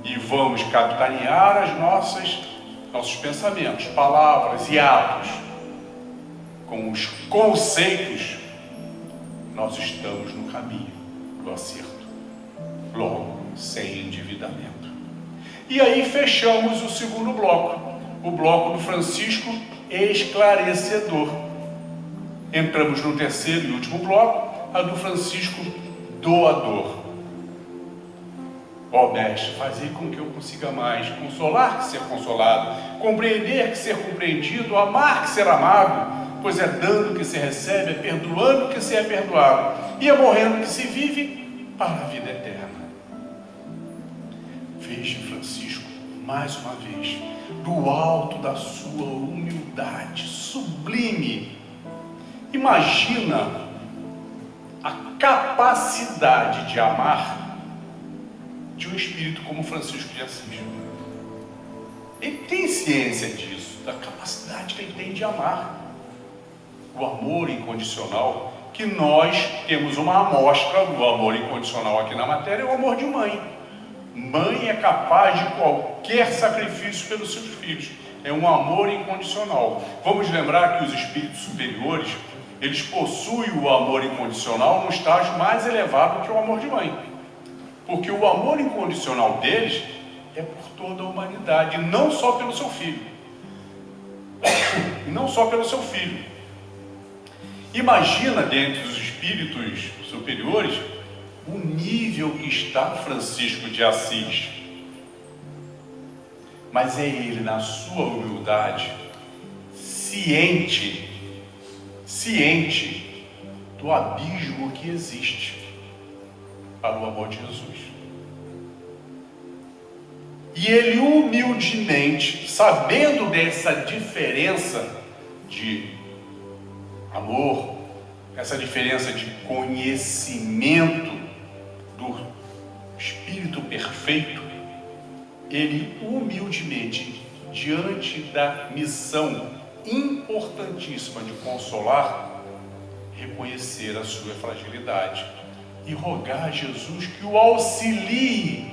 A: e vamos capitanear nossos pensamentos, palavras e atos com os conceitos, nós estamos no caminho do acerto, logo sem endividamento. E aí fechamos o segundo bloco, o bloco do Francisco esclarecedor. Entramos no terceiro e último bloco, a do Francisco doador. Ó Mestre, fazer com que eu consiga mais, consolar que ser consolado, compreender que ser compreendido, amar que ser amado, pois é dando que se recebe, é perdoando que se é perdoado, e é morrendo que se vive para a vida eterna. Veja Francisco, mais uma vez, do alto da sua humildade sublime, imagina a capacidade de amar de um espírito como Francisco de Assis. Ele tem ciência disso, da capacidade que ele tem de amar. O amor incondicional, que nós temos uma amostra do amor incondicional aqui na matéria, é o amor de mãe. Mãe é capaz de qualquer sacrifício pelos seus filhos. É um amor incondicional. Vamos lembrar que os espíritos superiores, eles possuem o amor incondicional num estágio mais elevado que o amor de mãe. Porque o amor incondicional deles é por toda a humanidade, não só pelo seu filho. Não só pelo seu filho. Imagina dentre os espíritos superiores o nível que está Francisco de Assis. Mas é ele, na sua humildade, ciente do abismo que existe para o amor de Jesus. E ele humildemente, sabendo dessa diferença de amor, essa diferença de conhecimento do Espírito perfeito, ele humildemente, diante da missão importantíssima de consolar, reconhecer a sua fragilidade e rogar a Jesus que o auxilie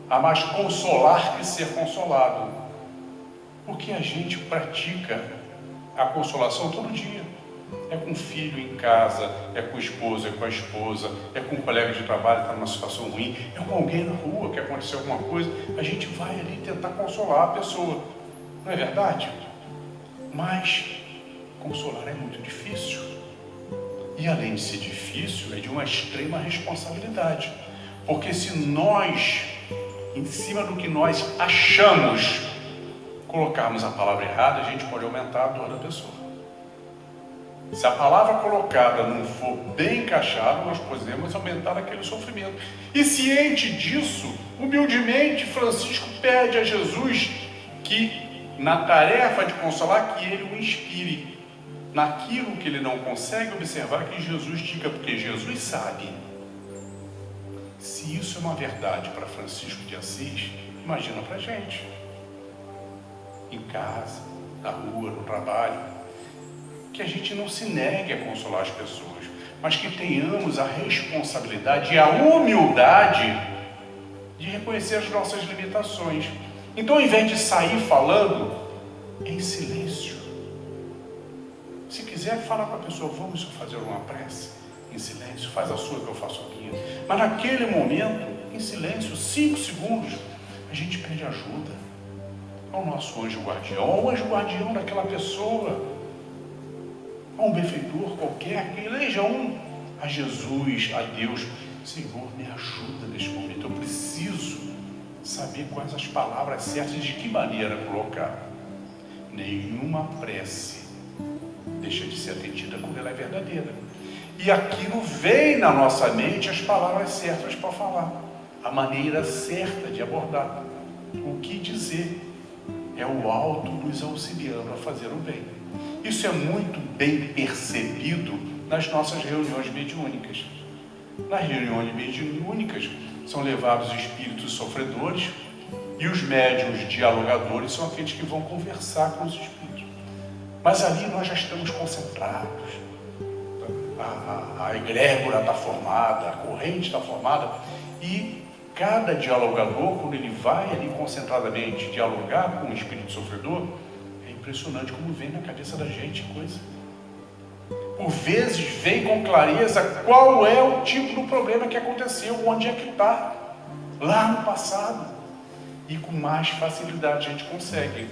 A: a mais consolar que ser consolado. Porque a gente pratica a consolação todo dia. É com o filho em casa, é com o esposo, é com a esposa, é com um colega de trabalho que está numa situação ruim, é com alguém na rua que aconteceu alguma coisa. A gente vai ali tentar consolar a pessoa. Não é verdade? Mas consolar é muito difícil. E além de ser difícil, é de uma extrema responsabilidade. Porque se nós, em cima do que nós achamos, colocarmos a palavra errada, a gente pode aumentar a dor da pessoa. Se a palavra colocada não for bem encaixada, nós podemos aumentar aquele sofrimento. E ciente disso, humildemente, Francisco pede a Jesus que, na tarefa de consolar, que ele o inspire naquilo que ele não consegue observar, que Jesus diga, porque Jesus sabe. Se isso é uma verdade para Francisco de Assis, imagina para a gente. Em casa, na rua, no trabalho, que a gente não se negue a consolar as pessoas, mas que tenhamos a responsabilidade e a humildade de reconhecer as nossas limitações. Então, ao invés de sair falando, em silêncio. Se quiser, fala com a pessoa, vamos fazer uma prece? Em silêncio, faz a sua que eu faço a minha. Mas naquele momento, em silêncio, 5 segundos, a gente pede ajuda ao nosso anjo guardião, ao anjo guardião daquela pessoa, a um benfeitor qualquer, que eleja a Jesus, a Deus. Senhor, me ajuda neste momento, eu preciso saber quais as palavras certas e de que maneira colocar. Nenhuma prece deixa de ser atendida quando ela é verdadeira. E aquilo vem na nossa mente as palavras certas para falar, a maneira certa de abordar, o que dizer. É o alto nos auxiliando a fazer o bem. Isso é muito bem percebido nas nossas reuniões mediúnicas. Nas reuniões mediúnicas são levados espíritos sofredores e os médiuns dialogadores são aqueles que vão conversar com os espíritos. Mas ali nós já estamos concentrados. A egrégora está formada, a corrente está formada e cada dialogador, quando ele vai ali concentradamente dialogar com o espírito sofredor, é impressionante como vem na cabeça da gente coisa. Por vezes vem com clareza qual é o tipo do problema que aconteceu, onde é que está, lá no passado. E com mais facilidade a gente consegue.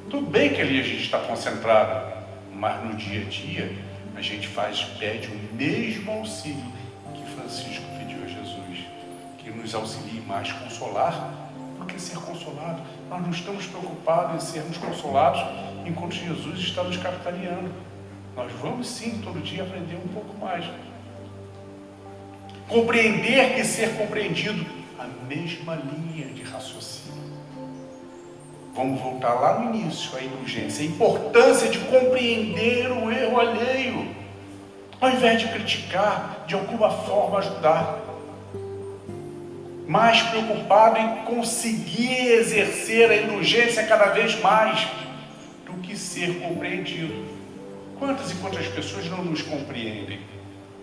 A: Tudo bem que ali a gente está concentrado, mas no dia a dia a gente pede o mesmo auxílio que Francisco pediu a Jesus, que nos auxilie mais consolar do que ser consolado. Nós não estamos preocupados em sermos consolados enquanto Jesus está nos capitaneando. Nós vamos sim, todo dia, aprender um pouco mais. Compreender que ser compreendido, a mesma linha de raciocínio. Vamos voltar lá no início, a indulgência, a importância de compreender o erro alheio, ao invés de criticar, de alguma forma ajudar. Mais preocupado em conseguir exercer a indulgência cada vez mais do que ser compreendido. Quantas e quantas pessoas não nos compreendem?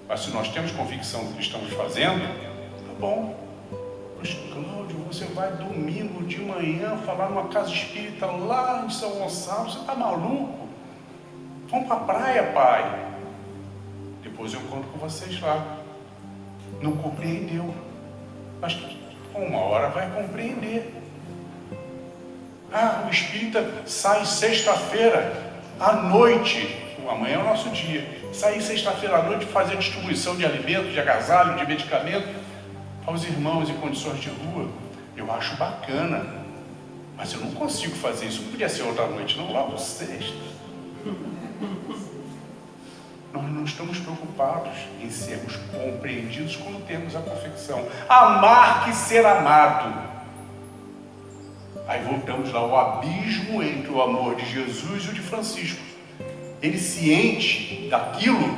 A: Mas se nós temos convicção do que estamos fazendo, tá bom. Mas Cláudio, você vai domingo de manhã falar numa casa espírita lá em São Gonçalo, você está maluco? Vamos para a praia, pai. Depois eu encontro com vocês lá. Não compreendeu. Mas uma hora vai compreender. O espírita sai sexta-feira à noite. Amanhã é o nosso dia. Sair sexta-feira à noite fazer distribuição de alimentos, de agasalho, de medicamento aos irmãos em condições de rua. Eu acho bacana, mas eu não consigo fazer isso. Não podia ser outra noite, não, logo sexta. Nós não estamos preocupados em sermos compreendidos quando temos a confecção. Amar que ser amado. Aí voltamos lá, o abismo entre o amor de Jesus e o de Francisco. Ele, ciente daquilo,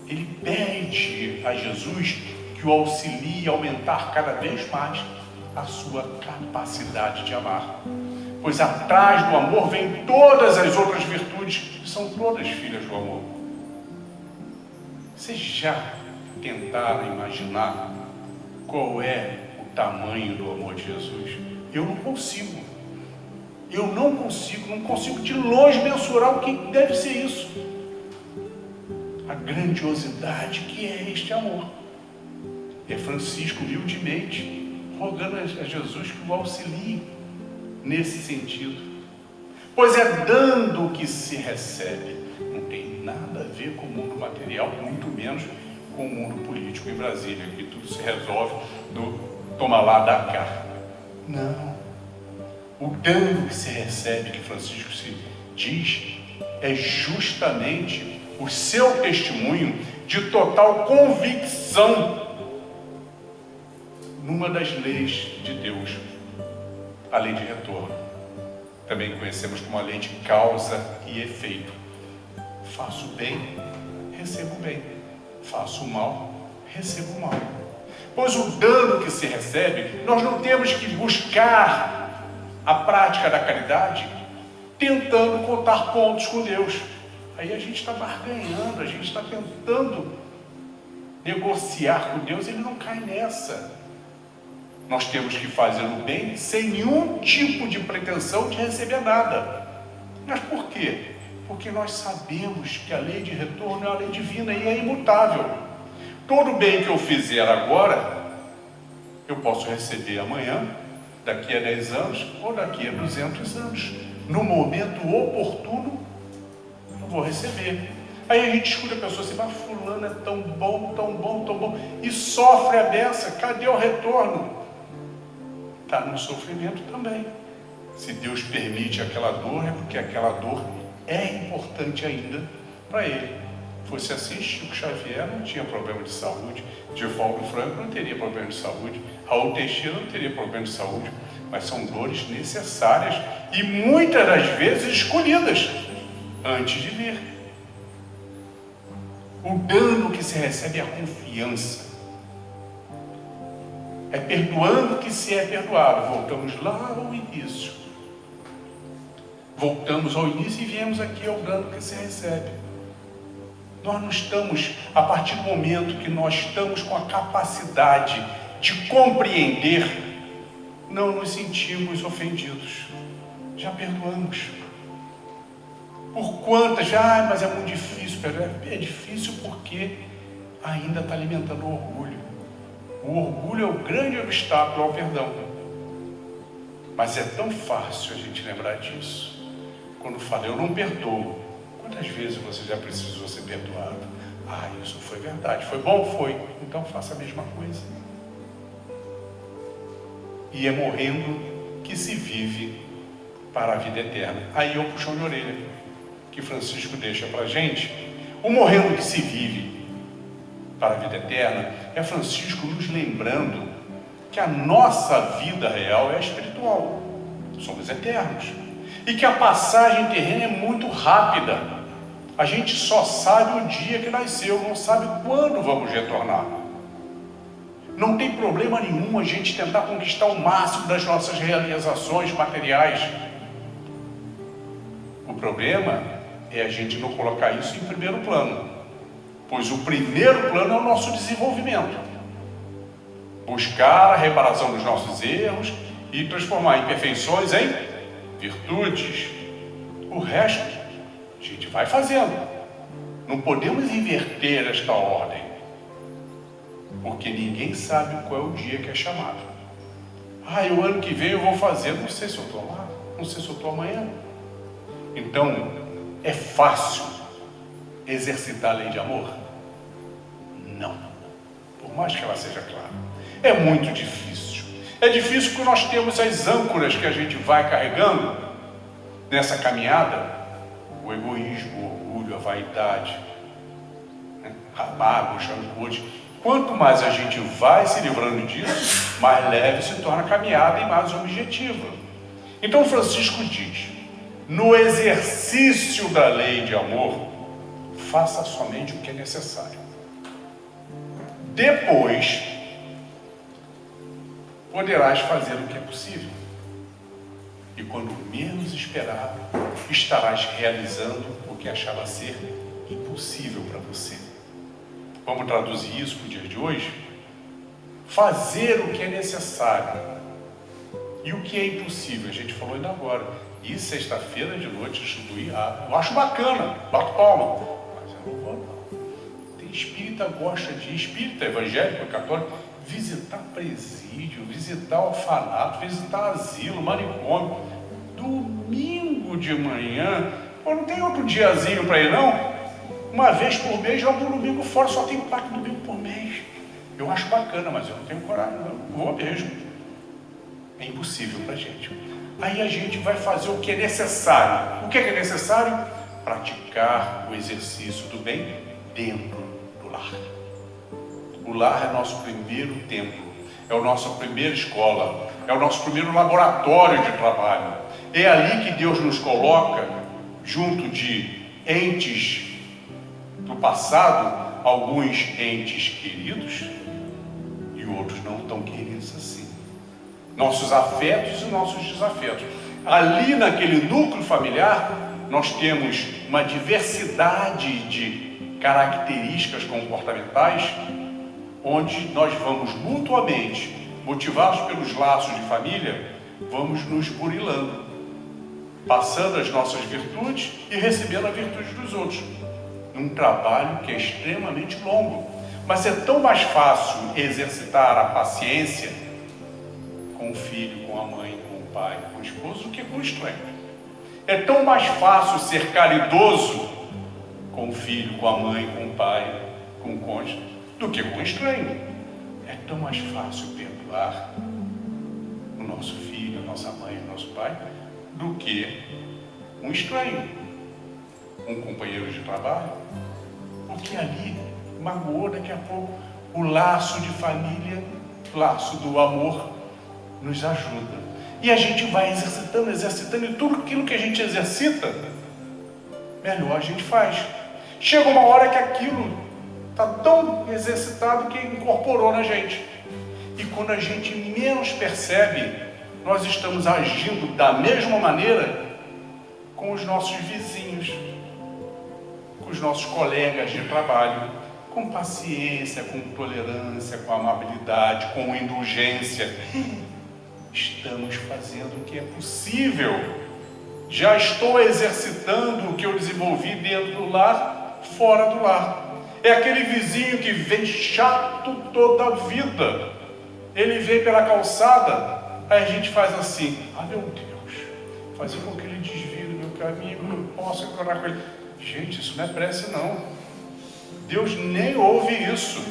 A: ele pede a Jesus que o auxilie a aumentar cada vez mais a sua capacidade de amar. pois atrás do amor vem todas as outras virtudes, que são todas filhas do amor. Vocês já tentaram imaginar qual é o tamanho do amor de Jesus? Eu não consigo. Não consigo de longe mensurar o que deve ser isso. A grandiosidade que é este amor. É Francisco, humildemente, rogando a Jesus que o auxilie nesse sentido. Pois é dando que se recebe. Não tem nada a ver com o mundo material, muito menos com o mundo político em Brasília, que tudo se resolve no toma lá, dá cá. Não. O dano que se recebe, que Francisco se diz, é justamente o seu testemunho de total convicção numa das leis de Deus, a lei de retorno. Também conhecemos como a lei de causa e efeito. Faço bem, recebo bem. Faço mal, recebo mal. Pois o dano que se recebe, nós não temos que buscar a prática da caridade tentando contar pontos com Deus. Aí a gente está barganhando, a gente está tentando negociar com Deus, ele não cai nessa. Nós temos que fazer o bem sem nenhum tipo de pretensão de receber nada. Mas por quê? Porque nós sabemos que a lei de retorno é a lei divina e é imutável. Todo bem que eu fizer agora, eu posso receber amanhã, daqui a 10 anos ou daqui a 200 anos. No momento oportuno, eu vou receber. Aí a gente escuta a pessoa assim, mas fulano é tão bom, tão bom, tão bom, e sofre a beça, cadê o retorno? Está no sofrimento também. Se Deus permite aquela dor, é porque aquela dor é importante ainda para ele. Fosse assim, Chico Xavier não tinha problema de saúde, Divaldo Franco não teria problema de saúde, Raul Teixeira não teria problema de saúde, mas são dores necessárias e muitas das vezes escolhidas antes de vir. O dano que se recebe é a confiança. É perdoando que se é perdoado. Voltamos lá ao início. Voltamos ao início e viemos aqui ao dano que se recebe. Nós não estamos, a partir do momento que nós estamos com a capacidade de compreender, não nos sentimos ofendidos. Já perdoamos. Por quantas? Mas é muito difícil. É difícil porque ainda está alimentando o orgulho. O orgulho é o grande obstáculo ao perdão. Mas é tão fácil a gente lembrar disso. Quando fala, eu não perdoo. Quantas vezes você já precisou ser perdoado? Isso foi verdade. Foi bom? Foi. Então faça a mesma coisa. E é morrendo que se vive para a vida eterna. Aí é um puxão de orelha que Francisco deixa para a gente. O morrendo que se vive para a vida eterna é Francisco nos lembrando que a nossa vida real é espiritual. Somos eternos. E que a passagem terrena é muito rápida. A gente só sabe o dia que nasceu, não sabe quando vamos retornar. Não tem problema nenhum a gente tentar conquistar o máximo das nossas realizações materiais. O problema é a gente não colocar isso em primeiro plano, pois o primeiro plano é o nosso desenvolvimento. Buscar a reparação dos nossos erros e transformar imperfeições em virtudes. O resto a gente vai fazendo. Não podemos inverter esta ordem, porque ninguém sabe qual é o dia que é chamado. O ano que vem eu vou fazer, não sei se eu estou lá, não sei se eu estou amanhã. Então, é fácil exercitar a lei de amor? Não, por mais que ela seja clara. É muito difícil. É difícil porque nós temos as âncoras que a gente vai carregando nessa caminhada. O egoísmo, o orgulho, a vaidade, a mágoa, os rancores. Quanto mais a gente vai se livrando disso, mais leve se torna a caminhada e mais objetiva. Então Francisco diz, no exercício da lei de amor, faça somente o que é necessário. Depois, poderás fazer o que é possível. e quando menos esperar, estarás realizando o que achava ser impossível para você. Vamos traduzir isso para o dia de hoje? Fazer o que é necessário e o que é impossível. A gente falou ainda agora. E sexta-feira de noite distribuir água. Eu acho bacana, bato palma. Mas eu não vou não. Tem espírita gosta de espírita evangélico, católico, visitar presídio, visitar orfanato, visitar asilo, manicômio. Domingo de manhã. Pô, não tem outro diazinho para ir não? Uma vez por mês, jogo um domingo fora, só tem 4 domingos por mês. Eu acho bacana, mas eu não tenho coragem, não. Vou mesmo. É impossível para a gente. Aí a gente vai fazer o que é necessário. O que é necessário? Praticar o exercício do bem dentro do lar. O lar é nosso primeiro templo, é a nossa primeira escola, é o nosso primeiro laboratório de trabalho. É ali que Deus nos coloca, junto de entes do passado, alguns entes queridos e outros não tão queridos assim. Nossos afetos e nossos desafetos. Ali naquele núcleo familiar, nós temos uma diversidade de características comportamentais, onde nós vamos mutuamente, motivados pelos laços de família, vamos nos burilando, passando as nossas virtudes e recebendo a virtude dos outros. Num trabalho que é extremamente longo. Mas é tão mais fácil exercitar a paciência com o filho, com a mãe, com o pai, com o esposo, do que com o estranho. É tão mais fácil ser caridoso com o filho, com a mãe, com o pai, com o cônjuge, do que com o estranho. É tão mais fácil perdoar o nosso filho, a nossa mãe, o nosso pai, do que um estranho, um companheiro de trabalho, porque ali magoou daqui a pouco. O laço de família, laço do amor, nos ajuda. E a gente vai exercitando, e tudo aquilo que a gente exercita, melhor a gente faz. Chega uma hora que aquilo está tão exercitado que incorporou na gente. E quando a gente menos percebe, nós estamos agindo da mesma maneira com os nossos vizinhos, com os nossos colegas de trabalho, com paciência, com tolerância, com amabilidade, com indulgência. Estamos fazendo o que é possível. Já estou exercitando o que eu desenvolvi dentro do lar, fora do lar. É aquele vizinho que vem chato toda a vida. Ele vem pela calçada, aí a gente faz assim: ah, meu Deus, fazer com que ele desvie do meu caminho, eu não posso encontrar com ele. Gente, isso não é prece não. Deus nem ouve isso.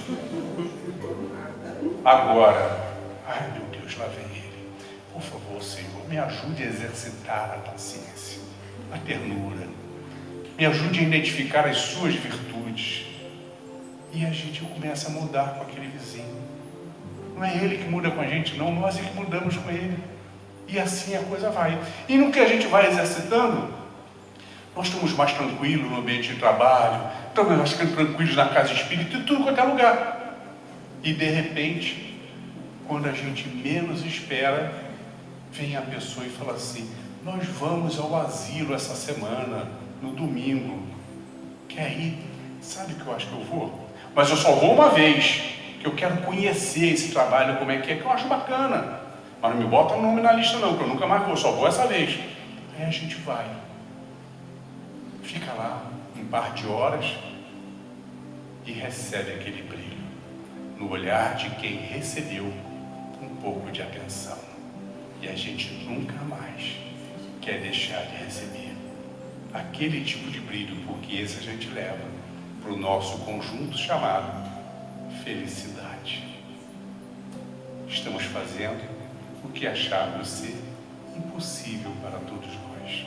A: Agora, ai meu Deus, lá vem ele. Por favor, Senhor, me ajude a exercitar a paciência, a ternura. Me ajude a identificar as suas virtudes. E a gente começa a mudar com aquele vizinho. Não é ele que muda com a gente, não. Nós é que mudamos com ele. E assim a coisa vai. E no que a gente vai exercitando, nós estamos mais tranquilos no ambiente de trabalho, estamos mais tranquilos na casa espírita, em tudo quanto é lugar. E de repente, quando a gente menos espera, vem a pessoa e fala assim: nós vamos ao asilo essa semana, no domingo. Quer ir? Sabe que eu acho que eu vou? Mas eu só vou uma vez, que eu quero conhecer esse trabalho, como é, que eu acho bacana. Mas não me bota o nome na lista não, que eu nunca mais vou, só vou essa vez. Aí a gente vai. Fica lá um par de horas e recebe aquele brilho no olhar de quem recebeu um pouco de atenção. E a gente nunca mais quer deixar de receber aquele tipo de brilho, porque esse a gente leva para o nosso conjunto chamado felicidade. Estamos fazendo o que achávamos ser impossível para todos nós.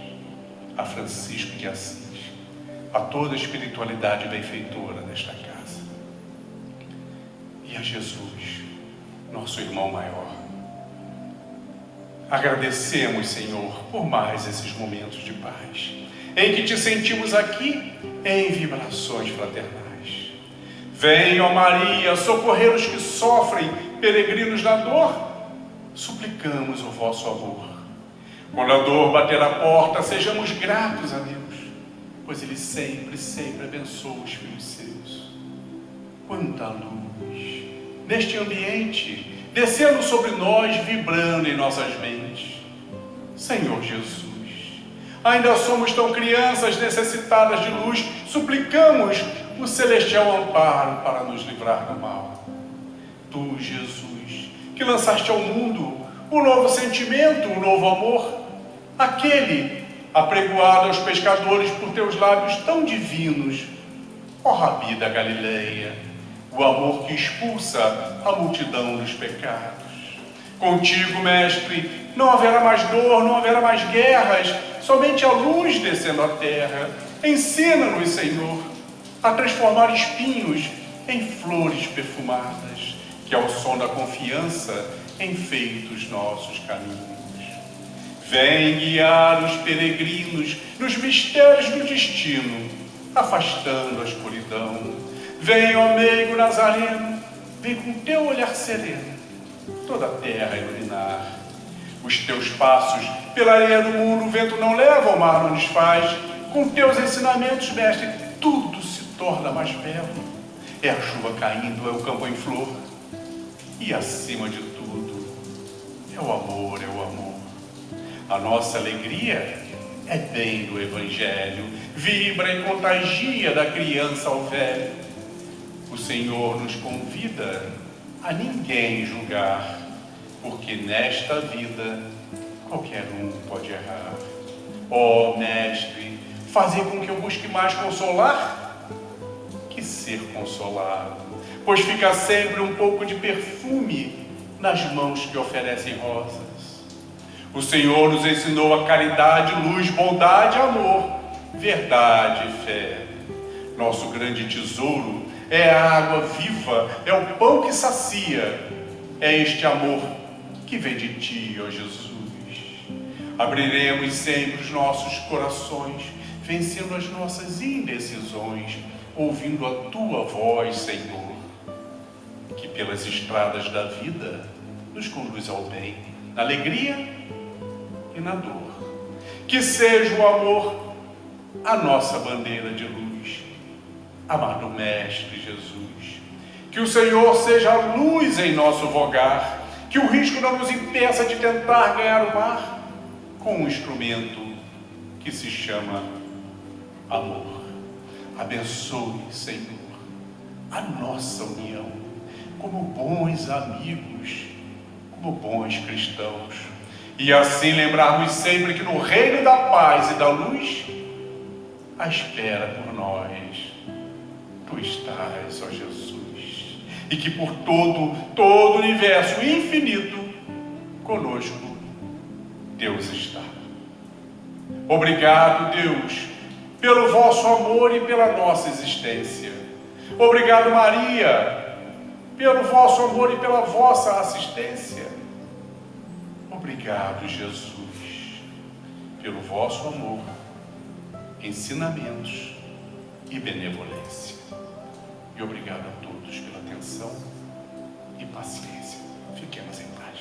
A: A Francisco de Assis, a toda a espiritualidade benfeitora desta casa, e a Jesus, nosso irmão maior. Agradecemos, Senhor, por mais esses momentos de paz, em que te sentimos aqui em vibrações fraternais. Vem, ó Maria, socorrer os que sofrem, peregrinos na dor. Suplicamos o vosso amor. Quando a dor bater a porta, sejamos gratos a Deus, pois Ele sempre, sempre abençoa os filhos seus. Quanta luz neste ambiente, descendo sobre nós, vibrando em nossas mentes. Senhor Jesus, ainda somos tão crianças necessitadas de luz, suplicamos o celestial amparo para nos livrar do mal. Tu, Jesus, que lançaste ao mundo um novo sentimento, um novo amor, aquele apregoado aos pescadores por teus lábios tão divinos, ó Rabi da Galileia, o amor que expulsa a multidão dos pecados. Contigo, Mestre, não haverá mais dor, não haverá mais guerras, somente a luz descendo à terra. Ensina-nos, Senhor, a transformar espinhos em flores perfumadas, que ao som da confiança enfeite os nossos caminhos. Vem guiar os peregrinos nos mistérios do destino, afastando a escuridão. Vem, ó meigo Nazareno, vem com teu olhar sereno toda a terra iluminar. Os teus passos pela areia do mundo, o vento não leva, o mar não desfaz. Com teus ensinamentos, Mestre, tudo se torna mais belo. É a chuva caindo, é o campo em flor. E acima de tudo, é o amor, é o amor. A nossa alegria é bem do Evangelho, vibra e contagia da criança ao velho. O Senhor nos convida a ninguém julgar, porque nesta vida qualquer um pode errar. Ó Mestre, fazer com que eu busque mais consolar que ser consolado, pois fica sempre um pouco de perfume nas mãos que oferecem rosas. O Senhor nos ensinou a caridade, luz, bondade, amor, verdade e fé. Nosso grande tesouro é a água viva, é o pão que sacia, é este amor que vem de Ti, ó Jesus. Abriremos sempre os nossos corações, vencendo as nossas indecisões, ouvindo a Tua voz, Senhor, que pelas estradas da vida nos conduz ao bem, na alegria e na dor. Que seja o amor a nossa bandeira de luz. Amado Mestre Jesus, que o Senhor seja a luz em nosso vogar, que o risco não nos impeça de tentar ganhar o mar com um instrumento que se chama amor. Abençoe, Senhor, a nossa união como bons amigos, como bons cristãos, e assim lembrarmos sempre que no reino da paz e da luz, a espera por nós Tu estás, ó Jesus, e que por todo o universo infinito conosco Deus está. Obrigado, Deus, pelo vosso amor e pela nossa existência. Obrigado, Maria, pelo vosso amor e pela vossa assistência. Obrigado, Jesus, pelo vosso amor, ensinamentos e benevolência. E obrigado a todos pela atenção e paciência. Fiquemos em paz.